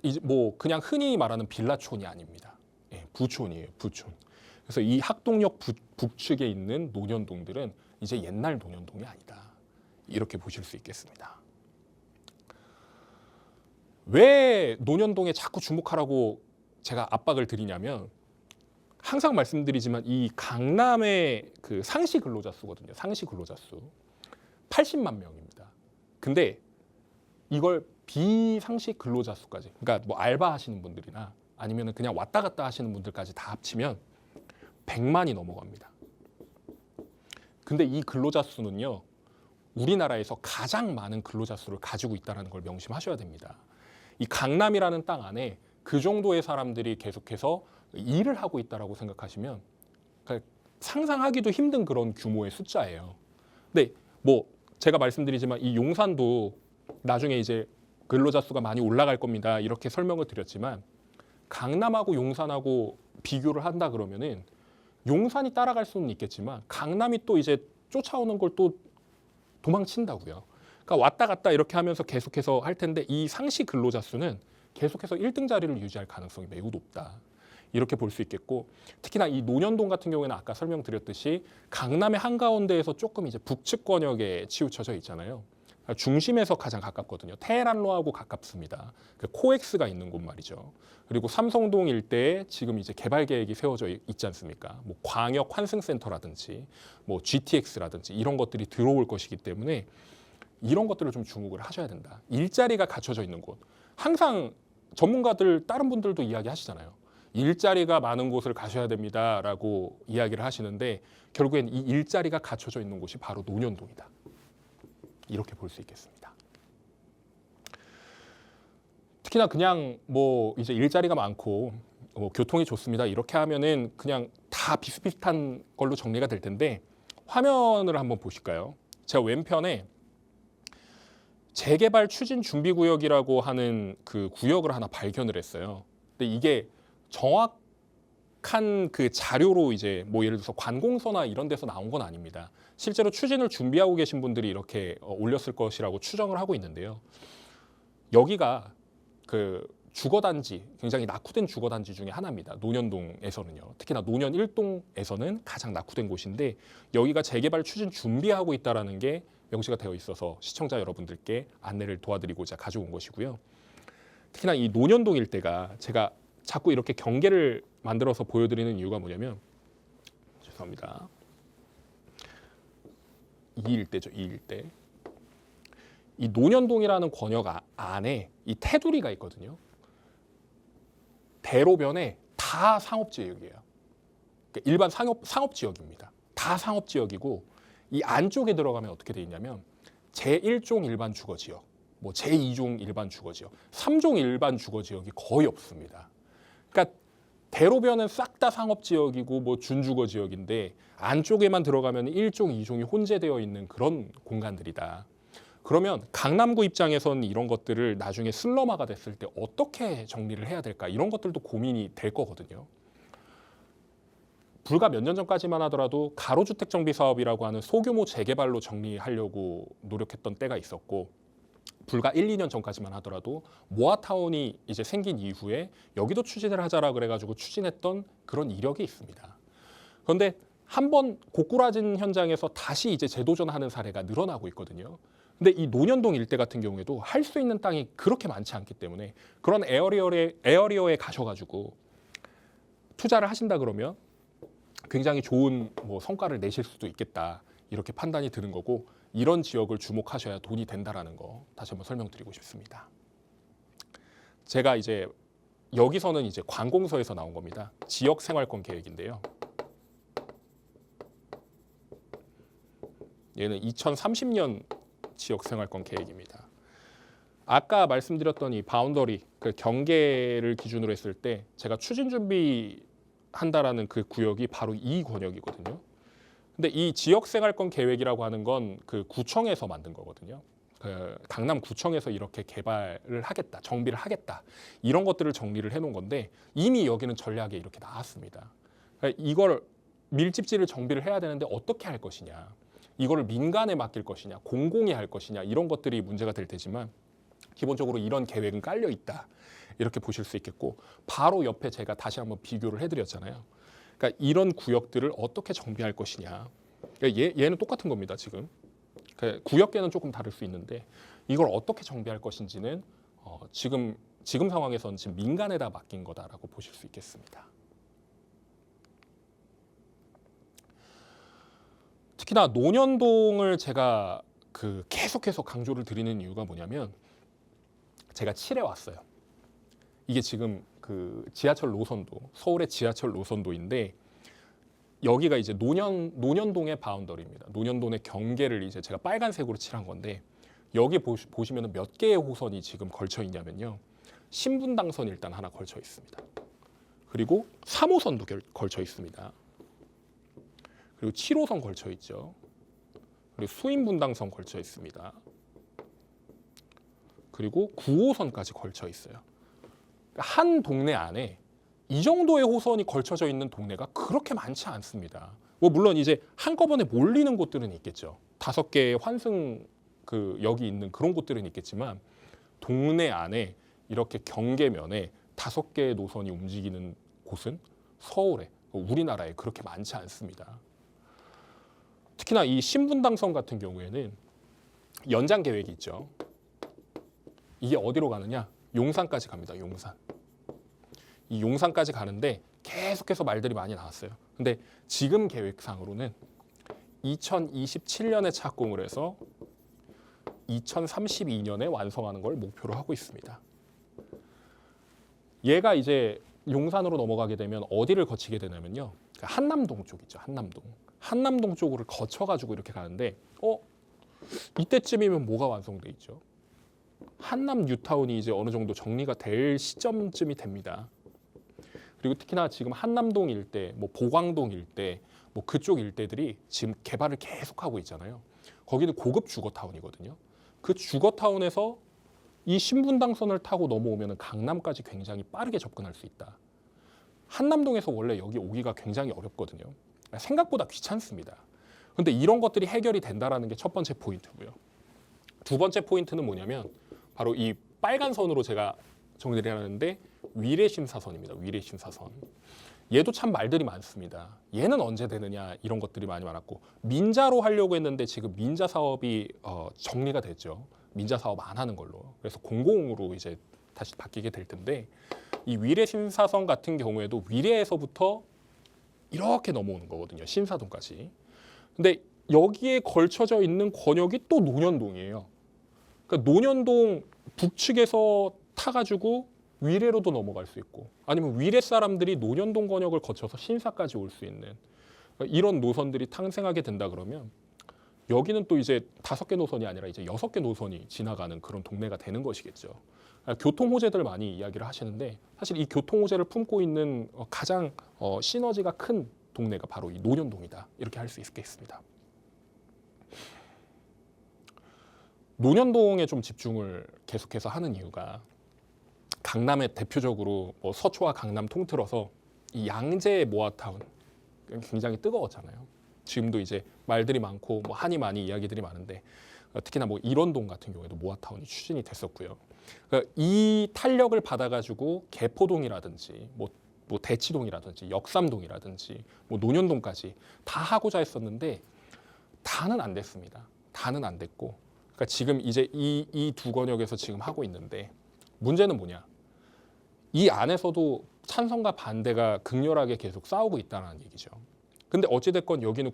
Speaker 2: 이제 뭐 그냥 흔히 말하는 빌라촌이 아닙니다. 예, 부촌이에요, 부촌. 그래서 이 학동역 북측에 있는 논현동들은 이제 옛날 논현동이 아니다. 이렇게 보실 수 있겠습니다. 왜 논현동에 자꾸 주목하라고 제가 압박을 드리냐면 항상 말씀드리지만 이 강남의 그 상시 근로자 수거든요. 상시 근로자 수 80만 명입니다. 근데 이걸 비상시 근로자 수까지, 그러니까 뭐 알바 하시는 분들이나 아니면 그냥 왔다 갔다 하시는 분들까지 다 합치면 100만이 넘어갑니다. 근데 이 근로자 수는요, 우리나라에서 가장 많은 근로자 수를 가지고 있다는 걸 명심하셔야 됩니다. 이 강남이라는 땅 안에 그 정도의 사람들이 계속해서 일을 하고 있다라고 생각하시면 그러니까 상상하기도 힘든 그런 규모의 숫자예요. 근데 뭐 제가 말씀드리지만 이 용산도 나중에 이제 근로자 수가 많이 올라갈 겁니다. 이렇게 설명을 드렸지만 강남하고 용산하고 비교를 한다 그러면은 용산이 따라갈 수는 있겠지만 강남이 또 이제 쫓아오는 걸 또 도망친다고요. 그러니까 왔다 갔다 이렇게 하면서 계속해서 할 텐데 이 상시 근로자 수는 계속해서 1등 자리를 유지할 가능성이 매우 높다. 이렇게 볼 수 있겠고 특히나 이 논현동 같은 경우에는 아까 설명드렸듯이 강남의 한가운데에서 조금 이제 북측 권역에 치우쳐져 있잖아요. 중심에서 가장 가깝거든요. 테헤란로하고 가깝습니다. 그 코엑스가 있는 곳 말이죠. 그리고 삼성동 일대에 지금 이제 개발 계획이 세워져 있지 않습니까? 뭐 광역 환승센터라든지 뭐 GTX라든지 이런 것들이 들어올 것이기 때문에 이런 것들을 좀 주목을 하셔야 된다. 일자리가 갖춰져 있는 곳. 항상 전문가들 다른 분들도 이야기하시잖아요. 일자리가 많은 곳을 가셔야 됩니다라고 이야기를 하시는데 결국엔 이 일자리가 갖춰져 있는 곳이 바로 논현동이다. 이렇게 볼 수 있겠습니다. 특히나 그냥 뭐 이제 일자리가 많고 뭐 교통이 좋습니다. 이렇게 하면은 그냥 다 비슷비슷한 걸로 정리가 될 텐데 화면을 한번 보실까요? 제가 왼편에 재개발 추진 준비 구역이라고 하는 그 구역을 하나 발견을 했어요. 근데 이게 정확한 그 자료로 이제 뭐 예를 들어서 관공서나 이런 데서 나온 건 아닙니다. 실제로 추진을 준비하고 계신 분들이 이렇게 올렸을 것이라고 추정을 하고 있는데요. 여기가 그 주거단지, 굉장히 낙후된 주거단지 중에 하나입니다. 논현동에서는요. 특히나 논현 1동에서는 가장 낙후된 곳인데 여기가 재개발 추진 준비하고 있다는 게 명시가 되어 있어서 시청자 여러분들께 안내를 도와드리고자 가져온 것이고요. 특히나 이 논현동 일대가 제가 자꾸 이렇게 경계를 만들어서 보여드리는 이유가 뭐냐면 죄송합니다. 이 일대죠. 이 일대. 이 논현동이라는 권역 안에 이 테두리가 있거든요. 대로변에 다 상업지역이에요. 그러니까 일반 상업지역입니다. 다 상업지역이고 이 안쪽에 들어가면 어떻게 돼 있냐면 제1종 일반 주거지역, 뭐 제2종 일반 주거지역, 3종 일반 주거지역이 거의 없습니다. 그러니까 대로변은 싹 다 상업지역이고 뭐 준주거지역인데 안쪽에만 들어가면 1종, 2종이 혼재되어 있는 그런 공간들이다. 그러면 강남구 입장에서는 이런 것들을 나중에 슬럼화가 됐을 때 어떻게 정리를 해야 될까? 이런 것들도 고민이 될 거거든요. 불과 몇 년 전까지만 하더라도 가로주택 정비 사업이라고 하는 소규모 재개발로 정리하려고 노력했던 때가 있었고 불과 1, 2년 전까지만 하더라도 모아타운이 이제 생긴 이후에 여기도 추진을 하자라 그래가지고 추진했던 그런 이력이 있습니다. 그런데 한번 고꾸라진 현장에서 다시 이제 재도전하는 사례가 늘어나고 있거든요. 근데 이 논현동 일대 같은 경우에도 할 수 있는 땅이 그렇게 많지 않기 때문에 그런 에어리어에 가셔가지고 투자를 하신다 그러면 굉장히 좋은 뭐 성과를 내실 수도 있겠다 이렇게 판단이 드는 거고 이런 지역을 주목하셔야 돈이 된다라는 거 다시 한번 설명드리고 싶습니다. 제가 이제 여기서는 이제 관공서에서 나온 겁니다. 지역 생활권 계획인데요. 얘는 2030년 지역 생활권 계획입니다. 아까 말씀드렸던 이 바운더리, 그 경계를 기준으로 했을 때 제가 추진 준비한다라는 그 구역이 바로 이 권역이거든요. 근데 이 지역 생활권 계획이라고 하는 건 그 구청에서 만든 거거든요. 그 강남구청에서 이렇게 개발을 하겠다, 정비를 하겠다 이런 것들을 정리를 해놓은 건데 이미 여기는 전략에 이렇게 나왔습니다. 그러니까 이걸 밀집지를 정비를 해야 되는데 어떻게 할 것이냐, 이거를 민간에 맡길 것이냐, 공공이 할 것이냐 이런 것들이 문제가 될 테지만 기본적으로 이런 계획은 깔려 있다 이렇게 보실 수 있겠고 바로 옆에 제가 다시 한번 비교를 해드렸잖아요. 그러니까 이런 구역들을 어떻게 정비할 것이냐. 그러니까 얘는 똑같은 겁니다. 지금 그러니까 구역계는 조금 다를 수 있는데 이걸 어떻게 정비할 것인지는 지금 상황에서는 지금 민간에다 맡긴 거다라고 보실 수 있겠습니다. 특히나 논현동을 제가 계속해서 강조를 드리는 이유가 뭐냐면 제가 칠해 왔어요. 이게 지금 그 지하철 노선도, 서울의 지하철 노선도인데 여기가 이제 논현동의 바운더리입니다. 논현동의 경계를 이제 제가 빨간색으로 칠한 건데 여기 보시면 몇 개의 호선이 지금 걸쳐 있냐면요. 신분당선 일단 하나 걸쳐 있습니다. 그리고 3호선도 걸쳐 있습니다. 그리고 7호선 걸쳐 있죠. 그리고 수인분당선 걸쳐 있습니다. 그리고 9호선까지 걸쳐 있어요. 한 동네 안에 이 정도의 호선이 걸쳐져 있는 동네가 그렇게 많지 않습니다. 뭐 물론 이제 한꺼번에 몰리는 곳들은 있겠죠. 5개의 환승 역이 있는 그런 곳들은 있겠지만 동네 안에 이렇게 경계면에 5개의 노선이 움직이는 곳은 서울에, 우리나라에 그렇게 많지 않습니다. 특히나 이 신분당선 같은 경우에는 연장 계획이 있죠. 이게 어디로 가느냐? 용산까지 갑니다. 용산. 이 용산까지 가는데 계속해서 말들이 많이 나왔어요. 근데 지금 계획상으로는 2027년에 착공을 해서 2032년에 완성하는 걸 목표로 하고 있습니다. 얘가 이제 용산으로 넘어가게 되면 어디를 거치게 되냐면요. 한남동 쪽 있죠. 한남동. 한남동 쪽으로 거쳐가지고 이렇게 가는데 이때쯤이면 뭐가 완성돼 있죠? 한남 뉴타운이 이제 어느 정도 정리가 될 시점쯤이 됩니다. 그리고 특히나 지금 한남동 일대, 뭐 보광동 일대, 뭐 그쪽 일대들이 지금 개발을 계속하고 있잖아요. 거기는 고급 주거타운이거든요. 그 주거타운에서 이 신분당선을 타고 넘어오면 강남까지 굉장히 빠르게 접근할 수 있다. 한남동에서 원래 여기 오기가 굉장히 어렵거든요. 생각보다 귀찮습니다. 근데 이런 것들이 해결이 된다는 게 첫 번째 포인트고요. 두 번째 포인트는 뭐냐면 바로 이 빨간 선으로 제가 정리를 하는데 위례심사선입니다. 위례심사선. 얘도 참 말들이 많습니다. 얘는 언제 되느냐 이런 것들이 많이 많았고 민자로 하려고 했는데 지금 민자 사업이 정리가 됐죠. 민자 사업 안 하는 걸로. 그래서 공공으로 이제 다시 바뀌게 될 텐데 이 위례심사선 같은 경우에도 위례에서부터 이렇게 넘어오는 거거든요. 신사동까지. 근데 여기에 걸쳐져 있는 권역이 또 논현동이에요. 그러니까 논현동 북측에서 타가지고 위례로도 넘어갈 수 있고 아니면 위례 사람들이 논현동 권역을 거쳐서 신사까지 올 수 있는 이런 노선들이 탄생하게 된다 그러면 여기는 또 이제 5개 노선이 아니라 이제 6개 노선이 지나가는 그런 동네가 되는 것이겠죠. 교통 호재들 많이 이야기를 하시는데 사실 이 교통 호재를 품고 있는 가장 시너지가 큰 동네가 바로 이 논현동이다. 이렇게 할 수 있겠습니다. 논현동에 좀 집중을 계속해서 하는 이유가 강남에 대표적으로 서초와 강남 통틀어서 이 양재 모아타운 굉장히 뜨거웠잖아요. 지금도 이제 말들이 많고 뭐 한이 많이 이야기들이 많은데 특히나 뭐 일원동 같은 경우에도 모아타운이 추진이 됐었고요. 그러니까 이 탄력을 받아가지고 개포동이라든지 뭐 대치동이라든지 역삼동이라든지 뭐 논현동까지 다 하고자 했었는데 다는 안 됐습니다. 다는 안 됐고 그러니까 지금 이제 이 두 권역에서 지금 하고 있는데 문제는 뭐냐? 이 안에서도 찬성과 반대가 극렬하게 계속 싸우고 있다는 얘기죠. 근데 어찌됐건 여기는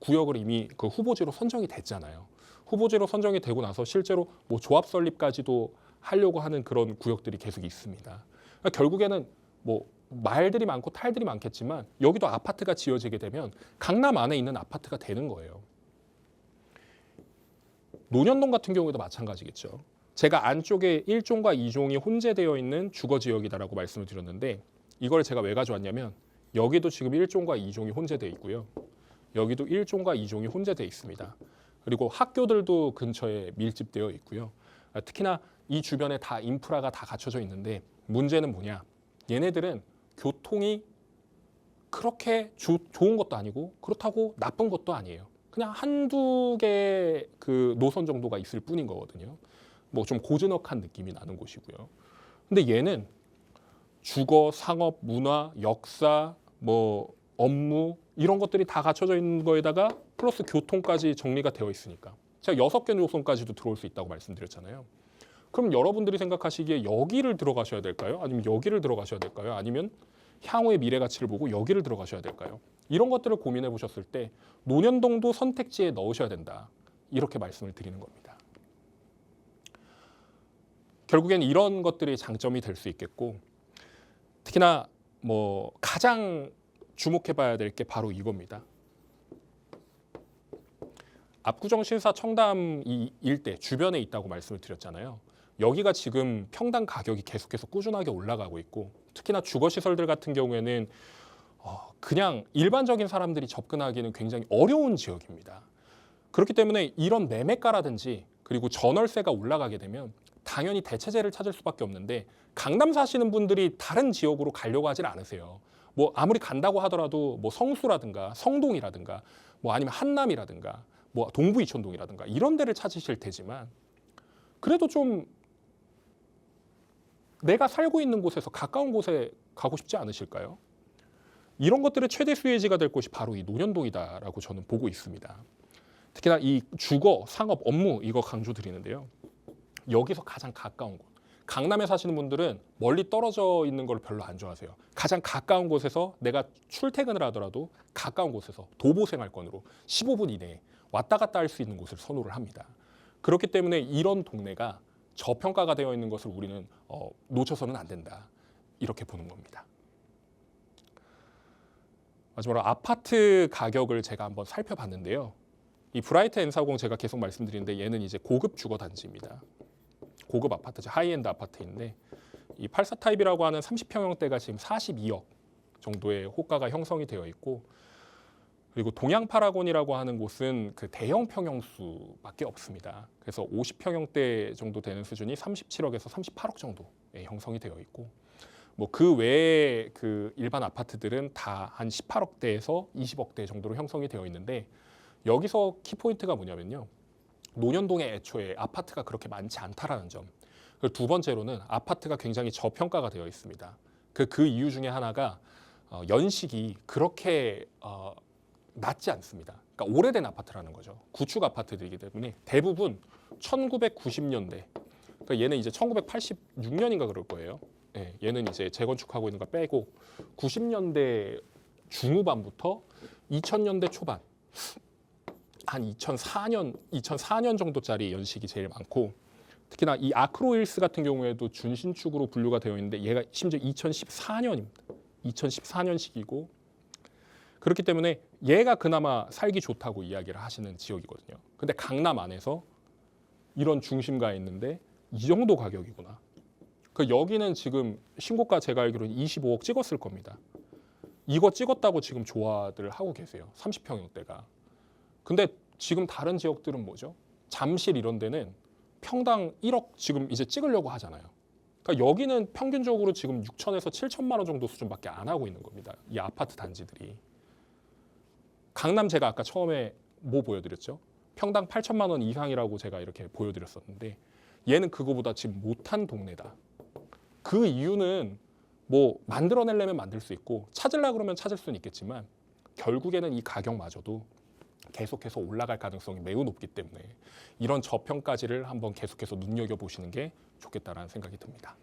Speaker 2: 구역을 이미 그 후보지로 선정이 됐잖아요. 후보지로 선정이 되고 나서 실제로 뭐 조합 설립까지도 하려고 하는 그런 구역들이 계속 있습니다. 그러니까 결국에는 뭐 말들이 많고 탈들이 많겠지만 여기도 아파트가 지어지게 되면 강남 안에 있는 아파트가 되는 거예요. 논현동 같은 경우에도 마찬가지겠죠. 제가 안쪽에 1종과 2종이 혼재되어 있는 주거지역이다라고 말씀을 드렸는데 이걸 제가 왜 가져왔냐면 여기도 지금 1종과 2종이 혼재되어 있고요. 여기도 1종과 2종이 혼재되어 있습니다. 그리고 학교들도 근처에 밀집되어 있고요. 특히나 이 주변에 다 인프라가 다 갖춰져 있는데 문제는 뭐냐? 얘네들은 교통이 그렇게 좋은 것도 아니고 그렇다고 나쁜 것도 아니에요. 그냥 한두 개 그 노선 정도가 있을 뿐인 거거든요. 뭐 좀 고즈넉한 느낌이 나는 곳이고요. 근데 얘는 주거, 상업, 문화, 역사, 뭐 업무 이런 것들이 다 갖춰져 있는 거에다가 플러스 교통까지 정리가 되어 있으니까 제가 6개 노선까지도 들어올 수 있다고 말씀드렸잖아요. 그럼 여러분들이 생각하시기에 여기를 들어가셔야 될까요? 아니면 여기를 들어가셔야 될까요? 아니면 향후의 미래 가치를 보고 여기를 들어가셔야 될까요? 이런 것들을 고민해 보셨을 때 논현동도 선택지에 넣으셔야 된다. 이렇게 말씀을 드리는 겁니다. 결국엔 이런 것들이 장점이 될 수 있겠고 특히나 뭐 가장 주목해봐야 될 게 바로 이겁니다. 압구정 신사 청담 이 일대 주변에 있다고 말씀을 드렸잖아요. 여기가 지금 평당 가격이 계속해서 꾸준하게 올라가고 있고 특히나 주거시설들 같은 경우에는 그냥 일반적인 사람들이 접근하기는 굉장히 어려운 지역입니다. 그렇기 때문에 이런 매매가라든지 그리고 전월세가 올라가게 되면 당연히 대체제를 찾을 수밖에 없는데 강남 사시는 분들이 다른 지역으로 가려고 하질 않으세요. 뭐 아무리 간다고 하더라도 뭐 성수라든가 성동이라든가 뭐 아니면 한남이라든가 뭐 동부 이촌동이라든가 이런 데를 찾으실 테지만 그래도 좀 내가 살고 있는 곳에서 가까운 곳에 가고 싶지 않으실까요? 이런 것들의 최대 수혜지가 될 곳이 바로 이 논현동이다라고 저는 보고 있습니다. 특히나 이 주거, 상업, 업무 이거 강조드리는데요. 여기서 가장 가까운 곳. 강남에 사시는 분들은 멀리 떨어져 있는 걸 별로 안 좋아하세요. 가장 가까운 곳에서 내가 출퇴근을 하더라도 가까운 곳에서 도보 생활권으로 15분 이내에 왔다 갔다 할 수 있는 곳을 선호를 합니다. 그렇기 때문에 이런 동네가 저평가가 되어 있는 것을 우리는 놓쳐서는 안 된다. 이렇게 보는 겁니다. 마지막으로 아파트 가격을 제가 한번 살펴봤는데요. 이 브라이트 N40 제가 계속 말씀드리는데 얘는 이제 고급 주거 단지입니다. 고급 아파트죠. 하이엔드 아파트인데 이 84 타입이라고 하는 30평형대가 지금 42억 정도의 호가가 형성이 되어 있고 그리고 동양 파라곤이라고 하는 곳은 그 대형 평형수밖에 없습니다. 그래서 50평형대 정도 되는 수준이 37억에서 38억 정도에 형성이 되어 있고 뭐 그 외에 그 일반 아파트들은 다 한 18억대에서 20억대 정도로 형성이 되어 있는데 여기서 키포인트가 뭐냐면요. 논현동에 애초에 아파트가 그렇게 많지 않다라는 점. 그리고 두 번째로는 아파트가 굉장히 저평가가 되어 있습니다. 그 이유 중에 하나가 연식이 그렇게 낮지 않습니다. 그러니까 오래된 아파트라는 거죠. 구축 아파트들이기 때문에 대부분 1990년대. 그러니까 얘는 이제 1986년인가 그럴 거예요. 네, 얘는 이제 재건축하고 있는 거 빼고 90년대 중후반부터 2000년대 초반 한 2004년 정도짜리 연식이 제일 많고 특히나 이 아크로힐스 같은 경우에도 준신축으로 분류가 되어 있는데 얘가 심지어 2014년입니다. 2014년식이고 그렇기 때문에 얘가 그나마 살기 좋다고 이야기를 하시는 지역이거든요. 근데 강남 안에서 이런 중심가에 있는데 이 정도 가격이구나. 그 여기는 지금 신고가 제가 알기로는 25억 찍었을 겁니다. 이거 찍었다고 지금 조화들 하고 계세요. 30평형대가. 근데 지금 다른 지역들은 뭐죠? 잠실 이런 데는 평당 1억 지금 이제 찍으려고 하잖아요. 그러니까 여기는 평균적으로 지금 6천에서 7천만 원 정도 수준밖에 안 하고 있는 겁니다. 이 아파트 단지들이. 강남 제가 아까 처음에 뭐 보여드렸죠? 평당 8천만 원 이상이라고 제가 이렇게 보여드렸었는데 얘는 그거보다 지금 못한 동네다. 그 이유는 뭐 만들어내려면 만들 수 있고 찾으려고 그러면 찾을 수는 있겠지만 결국에는 이 가격마저도 계속해서 올라갈 가능성이 매우 높기 때문에 이런 저평가지를 한번 계속해서 눈여겨보시는 게 좋겠다라는 생각이 듭니다.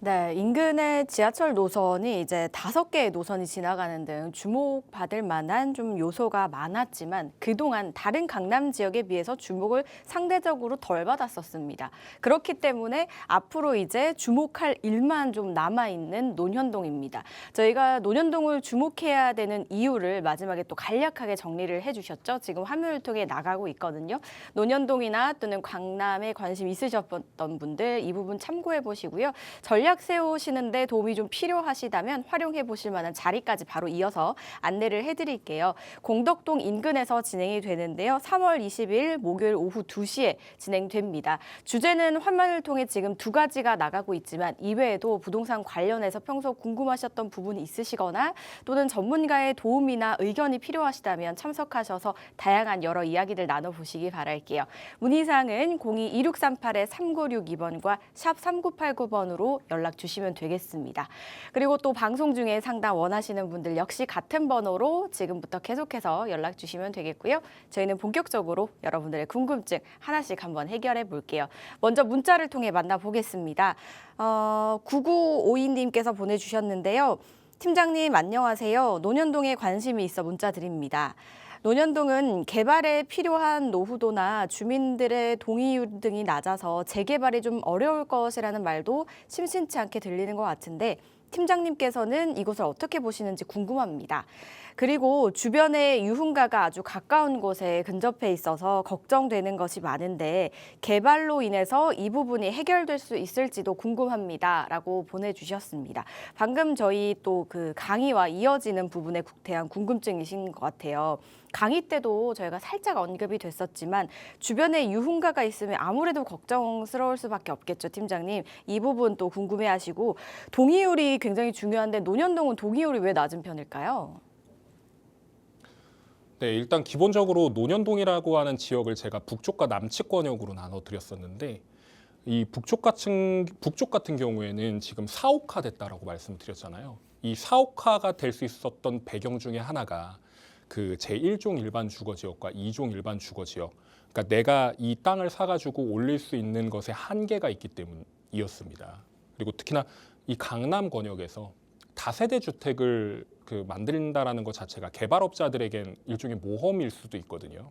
Speaker 1: 네, 인근의 지하철 노선이 이제 5개의 노선이 지나가는 등 주목받을 만한 좀 요소가 많았지만 그동안 다른 강남 지역에 비해서 주목을 상대적으로 덜 받았었습니다. 그렇기 때문에 앞으로 이제 주목할 일만 좀 남아있는 논현동입니다. 저희가 논현동을 주목해야 되는 이유를 마지막에 또 간략하게 정리를 해주셨죠. 지금 화면을 통해 나가고 있거든요. 논현동이나 또는 강남에 관심 있으셨던 분들 이 부분 참고해 보시고요. 전략 세우시는데 도움이 좀 필요하시다면 활용해 보실 만한 자리까지 바로 이어서 안내를 해드릴게요. 공덕동 인근에서 진행이 되는데요. 3월 20일 목요일 오후 2시에 진행됩니다. 주제는 화면을 통해 지금 2가지가 나가고 있지만 이외에도 부동산 관련해서 평소 궁금하셨던 부분이 있으시거나 또는 전문가의 도움이나 의견이 필요하시다면 참석하셔서 다양한 여러 이야기들 나눠보시기 바랄게요. 문의사항은 02-2638-3962번과 샵 3989번으로 연락 주시면 되겠습니다. 그리고 또 방송 중에 상담 원하시는 분들 역시 같은 번호로 지금부터 계속해서 연락 주시면 되겠고요. 저희는 본격적으로 여러분들의 궁금증 하나씩 한번 해결해 볼게요. 먼저 문자를 통해 만나보겠습니다. 9952님께서 보내주셨는데요. 팀장님 안녕하세요. 논현동에 관심이 있어 문자 드립니다. 논현동은 개발에 필요한 노후도나 주민들의 동의율 등이 낮아서 재개발이 좀 어려울 것이라는 말도 심심치 않게 들리는 것 같은데 팀장님께서는 이곳을 어떻게 보시는지 궁금합니다. 그리고 주변에 유흥가가 아주 가까운 곳에 근접해 있어서 걱정되는 것이 많은데 개발로 인해서 이 부분이 해결될 수 있을지도 궁금합니다. 라고 보내주셨습니다. 방금 저희 또 그 강의와 이어지는 부분에 대한 궁금증이신 것 같아요. 강의 때도 저희가 살짝 언급이 됐었지만 주변에 유흥가가 있으면 아무래도 걱정스러울 수밖에 없겠죠, 팀장님. 이 부분 또 궁금해하시고 동의율이 굉장히 중요한데 논현동은 동의율이 왜 낮은 편일까요?
Speaker 2: 네, 일단 기본적으로 논현동이라고 하는 지역을 제가 북쪽과 남측 권역으로 나눠드렸었는데 이 북쪽 같은 경우에는 지금 사옥화됐다라고 말씀드렸잖아요. 이 사옥화가 될 수 있었던 배경 중에 하나가 그 제1종 일반 주거지역과 2종 일반 주거지역. 그러니까 내가 이 땅을 사가지고 올릴 수 있는 것에 한계가 있기 때문이었습니다. 그리고 특히나 이 강남 권역에서 다세대 주택을 만든다라는 것 자체가 개발업자들에겐 일종의 모험일 수도 있거든요.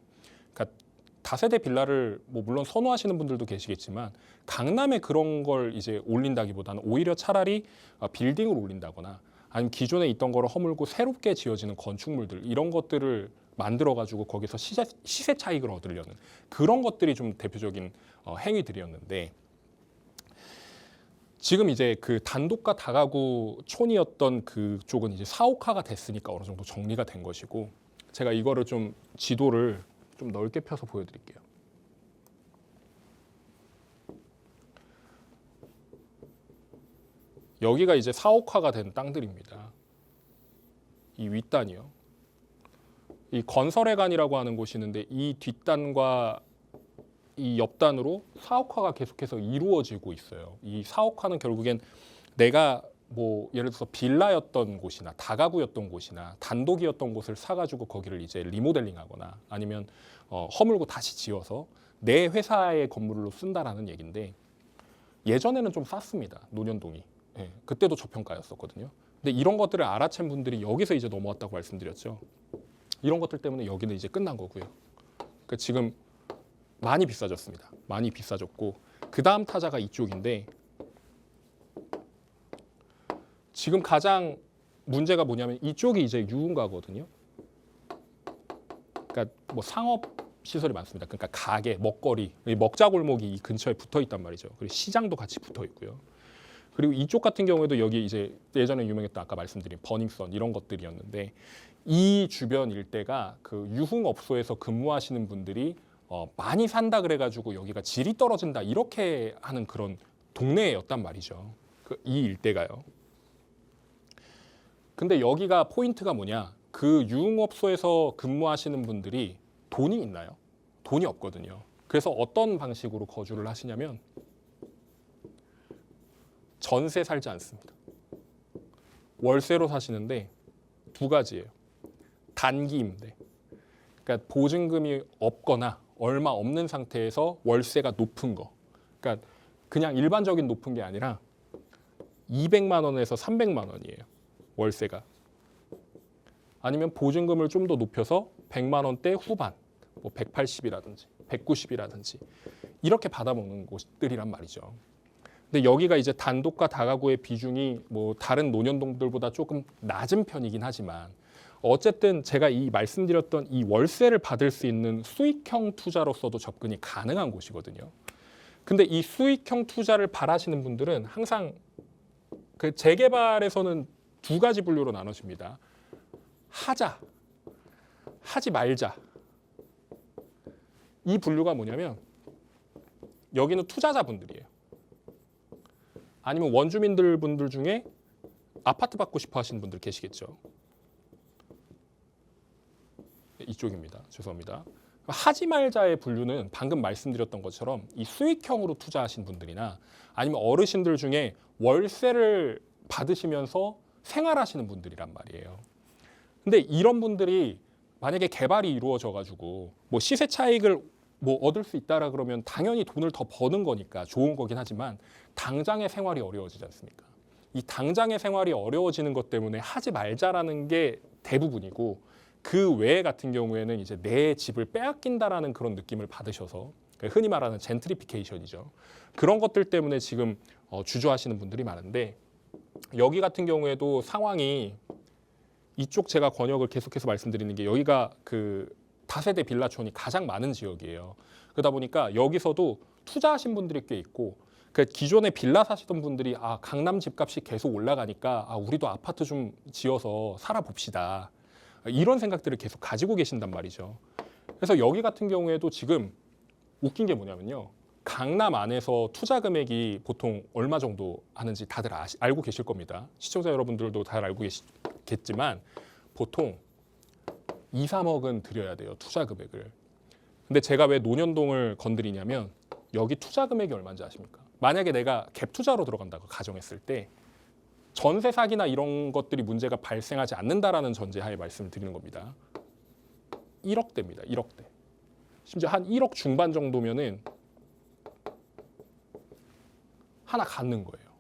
Speaker 2: 그러니까 다세대 빌라를 뭐 물론 선호하시는 분들도 계시겠지만 강남에 그런 걸 이제 올린다기보다는 오히려 차라리 빌딩을 올린다거나 아니면 기존에 있던 거를 허물고 새롭게 지어지는 건축물들 이런 것들을 만들어 가지고 거기서 시세 차익을 얻으려는 그런 것들이 좀 대표적인 행위들이었는데 지금 이제 그 단독과 다가구 촌이었던 그쪽은 이제 사옥화가 됐으니까 어느 정도 정리가 된 것이고 제가 이거를 좀 지도를 좀 넓게 펴서 보여드릴게요. 여기가 이제 사옥화가 된 땅들입니다. 이 윗단이요. 이 건설회관이라고 하는 곳이 있는데 이 뒷단과 이 옆단으로 사옥화가 계속해서 이루어지고 있어요. 이 사옥화는 결국엔 내가 뭐 예를 들어서 빌라였던 곳이나 다가구였던 곳이나 단독이었던 곳을 사가지고 거기를 이제 리모델링하거나 아니면 허물고 다시 지어서 내 회사의 건물로 쓴다라는 얘기인데 예전에는 좀 쌌습니다. 논현동이. 예, 그때도 저평가였었거든요. 근데 이런 것들을 알아챈 분들이 여기서 이제 넘어왔다고 말씀드렸죠. 이런 것들 때문에 여기는 이제 끝난 거고요. 그러니까 지금 많이 비싸졌습니다. 많이 비싸졌고 그 다음 타자가 이쪽인데 지금 가장 문제가 뭐냐면 이쪽이 이제 유흥가거든요. 그러니까 뭐 상업 시설이 많습니다. 그러니까 가게, 먹거리, 먹자골목이 이 근처에 붙어 있단 말이죠. 그리고 시장도 같이 붙어 있고요. 그리고 이쪽 같은 경우에도 여기 이제 예전에 유명했던 아까 말씀드린 버닝썬 이런 것들이었는데 이 주변 일대가 그 유흥업소에서 근무하시는 분들이 많이 산다 그래가지고 여기가 질이 떨어진다 이렇게 하는 그런 동네였단 말이죠. 이 일대가요. 근데 여기가 포인트가 뭐냐? 그 유흥업소에서 근무하시는 분들이 돈이 있나요? 돈이 없거든요. 그래서 어떤 방식으로 거주를 하시냐면 전세 살지 않습니다. 월세로 사시는데 두 가지예요. 단기 임대. 그러니까 보증금이 없거나 얼마 없는 상태에서 월세가 높은 거. 그러니까 그냥 일반적인 높은 게 아니라 200만 원에서 300만 원이에요. 월세가. 아니면 보증금을 좀 더 높여서 100만 원대 후반, 뭐 180이라든지 190이라든지 이렇게 받아먹는 곳들이란 말이죠. 근데 여기가 이제 단독과 다가구의 비중이 뭐 다른 논현동들보다 조금 낮은 편이긴 하지만 어쨌든 제가 이 말씀드렸던 이 월세를 받을 수 있는 수익형 투자로서도 접근이 가능한 곳이거든요. 근데 이 수익형 투자를 바라시는 분들은 항상 그 재개발에서는 두 가지 분류로 나눠집니다. 하자, 하지 말자. 이 분류가 뭐냐면 여기는 투자자분들이에요. 아니면 원주민들 중에 아파트 받고 싶어 하시는 분들 계시겠죠. 이쪽입니다. 죄송합니다. 하지 말자의 분류는 방금 말씀드렸던 것처럼 이 수익형으로 투자하신 분들이나 아니면 어르신들 중에 월세를 받으시면서 생활하시는 분들이란 말이에요. 근데 이런 분들이 만약에 개발이 이루어져 가지고 뭐 시세 차익을 뭐 얻을 수 있다라 그러면 당연히 돈을 더 버는 거니까 좋은 거긴 하지만 당장의 생활이 어려워지지 않습니까? 이 당장의 생활이 어려워지는 것 때문에 하지 말자라는 게 대부분이고 그 외에 같은 경우에는 이제 내 집을 빼앗긴다라는 그런 느낌을 받으셔서 흔히 말하는 젠트리피케이션이죠. 그런 것들 때문에 지금 주저하시는 분들이 많은데 여기 같은 경우에도 상황이 이쪽 제가 권역을 계속해서 말씀드리는 게 여기가 그 다세대 빌라촌이 가장 많은 지역이에요. 그러다 보니까 여기서도 투자하신 분들이 꽤 있고 그 기존에 빌라 사시던 분들이 강남 집값이 계속 올라가니까 우리도 아파트 좀 지어서 살아봅시다. 이런 생각들을 계속 가지고 계신단 말이죠. 그래서 여기 같은 경우에도 지금 웃긴 게 뭐냐면요. 강남 안에서 투자 금액이 보통 얼마 정도 하는지 다들 알고 계실 겁니다. 시청자 여러분들도 잘 알고 계시겠지만 보통 2, 3억은 들여야 돼요. 투자 금액을. 근데 제가 왜 논현동을 건드리냐면 여기 투자 금액이 얼마인지 아십니까? 만약에 내가 갭 투자로 들어간다고 가정했을 때 전세 사기나 이런 것들이 문제가 발생하지 않는다라는 전제하에 말씀을 드리는 겁니다. 1억대입니다. 1억대. 심지어 한 1억 중반 정도면은 하나 갖는 거예요.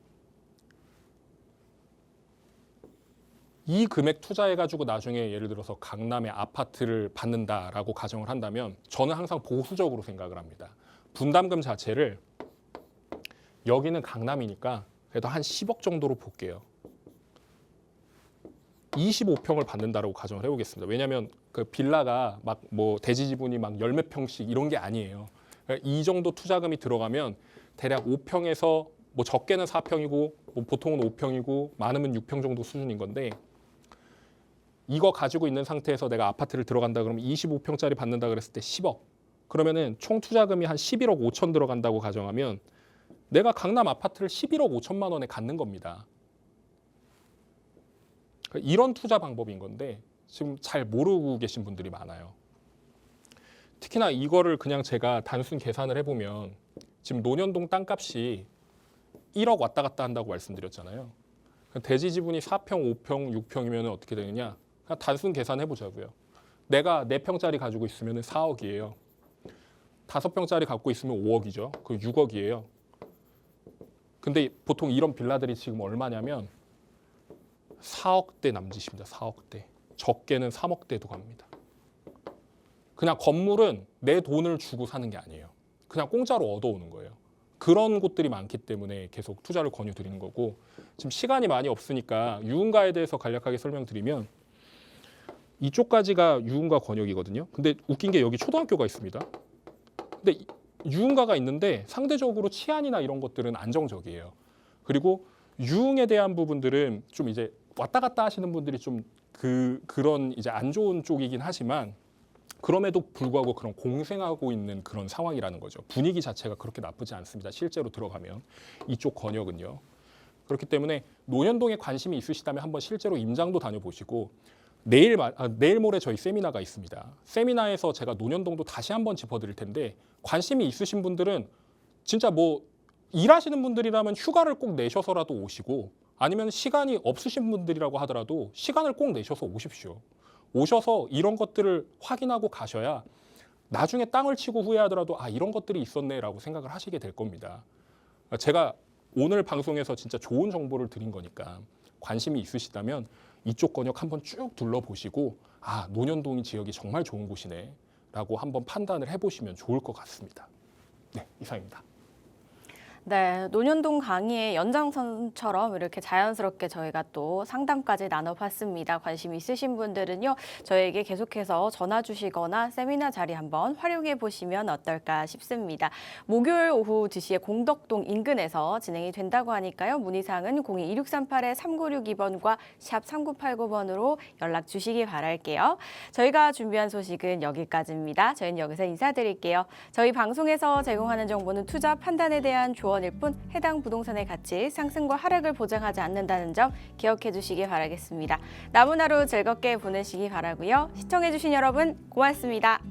Speaker 2: 이 금액 투자해가지고 나중에 예를 들어서 강남의 아파트를 받는다라고 가정을 한다면 저는 항상 보수적으로 생각을 합니다. 분담금 자체를 여기는 강남이니까 그래도 한 10억 정도로 볼게요. 25평을 받는다라고 가정을 해보겠습니다. 왜냐하면 그 빌라가 막 뭐 대지 지분이 막 열 몇 평씩 이런 게 아니에요. 그러니까 이 정도 투자금이 들어가면 대략 5평에서 뭐 적게는 4평이고 뭐 보통은 5평이고 많으면 6평 정도 수준인 건데 이거 가지고 있는 상태에서 내가 아파트를 들어간다 그러면 25평짜리 받는다 그랬을 때 10억. 그러면은 총 투자금이 한 11억 5천 들어간다고 가정하면 내가 강남 아파트를 11억 5천만 원에 갖는 겁니다. 이런 투자 방법인 건데 지금 잘 모르고 계신 분들이 많아요. 특히나 이거를 그냥 제가 단순 계산을 해보면 지금 논현동 땅값이 1억 왔다 갔다 한다고 말씀드렸잖아요. 대지 지분이 4평, 5평, 6평이면 어떻게 되느냐? 그냥 단순 계산해보자고요. 내가 4평짜리 가지고 있으면 4억이에요. 5평짜리 갖고 있으면 5억이죠. 그 6억이에요. 근데 보통 이런 빌라들이 지금 얼마냐면 4억대 남짓입니다. 4억대. 적게는 3억대도 갑니다. 그냥 건물은 내 돈을 주고 사는 게 아니에요. 그냥 공짜로 얻어오는 거예요. 그런 곳들이 많기 때문에 계속 투자를 권유드리는 거고 지금 시간이 많이 없으니까 유흥가에 대해서 간략하게 설명드리면 이쪽까지가 유흥가 권역이거든요. 근데 웃긴 게 여기 초등학교가 있습니다. 근데 유흥가가 있는데 상대적으로 치안이나 이런 것들은 안정적이에요. 그리고 유흥에 대한 부분들은 좀 이제 왔다 갔다 하시는 분들이 좀 그런 이제 안 좋은 쪽이긴 하지만 그럼에도 불구하고 그런 공생하고 있는 그런 상황이라는 거죠. 분위기 자체가 그렇게 나쁘지 않습니다. 실제로 들어가면 이쪽 권역은요. 그렇기 때문에 논현동에 관심이 있으시다면 한번 실제로 임장도 다녀보시고 내일 모레 저희 세미나가 있습니다. 세미나에서 제가 논현동도 다시 한번 짚어드릴 텐데 관심이 있으신 분들은 진짜 뭐 일하시는 분들이라면 휴가를 꼭 내셔서라도 오시고 아니면 시간이 없으신 분들이라고 하더라도 시간을 꼭 내셔서 오십시오. 오셔서 이런 것들을 확인하고 가셔야 나중에 땅을 치고 후회하더라도 이런 것들이 있었네라고 생각을 하시게 될 겁니다. 제가 오늘 방송에서 진짜 좋은 정보를 드린 거니까 관심이 있으시다면 이쪽 권역 한번 쭉 둘러보시고 논현동 지역이 정말 좋은 곳이네 라고 한번 판단을 해보시면 좋을 것 같습니다. 네, 이상입니다.
Speaker 1: 네, 논현동 강의의 연장선처럼 이렇게 자연스럽게 저희가 또 상담까지 나눠봤습니다. 관심 있으신 분들은요, 저에게 계속해서 전화 주시거나 세미나 자리 한번 활용해 보시면 어떨까 싶습니다. 목요일 오후 2시에 공덕동 인근에서 진행이 된다고 하니까요. 문의사항은 02-2638-3962번과 샵 3989번으로 연락 주시기 바랄게요. 저희가 준비한 소식은 여기까지입니다. 저희는 여기서 인사드릴게요. 저희 방송에서 제공하는 정보는 투자 판단에 대한 조언일 뿐 해당 부동산의 가치 상승과 하락을 보장하지 않는다는 점 기억해 주시기 바라겠습니다. 남은 하루 즐겁게 보내시기 바라고요. 시청해 주신 여러분 고맙습니다.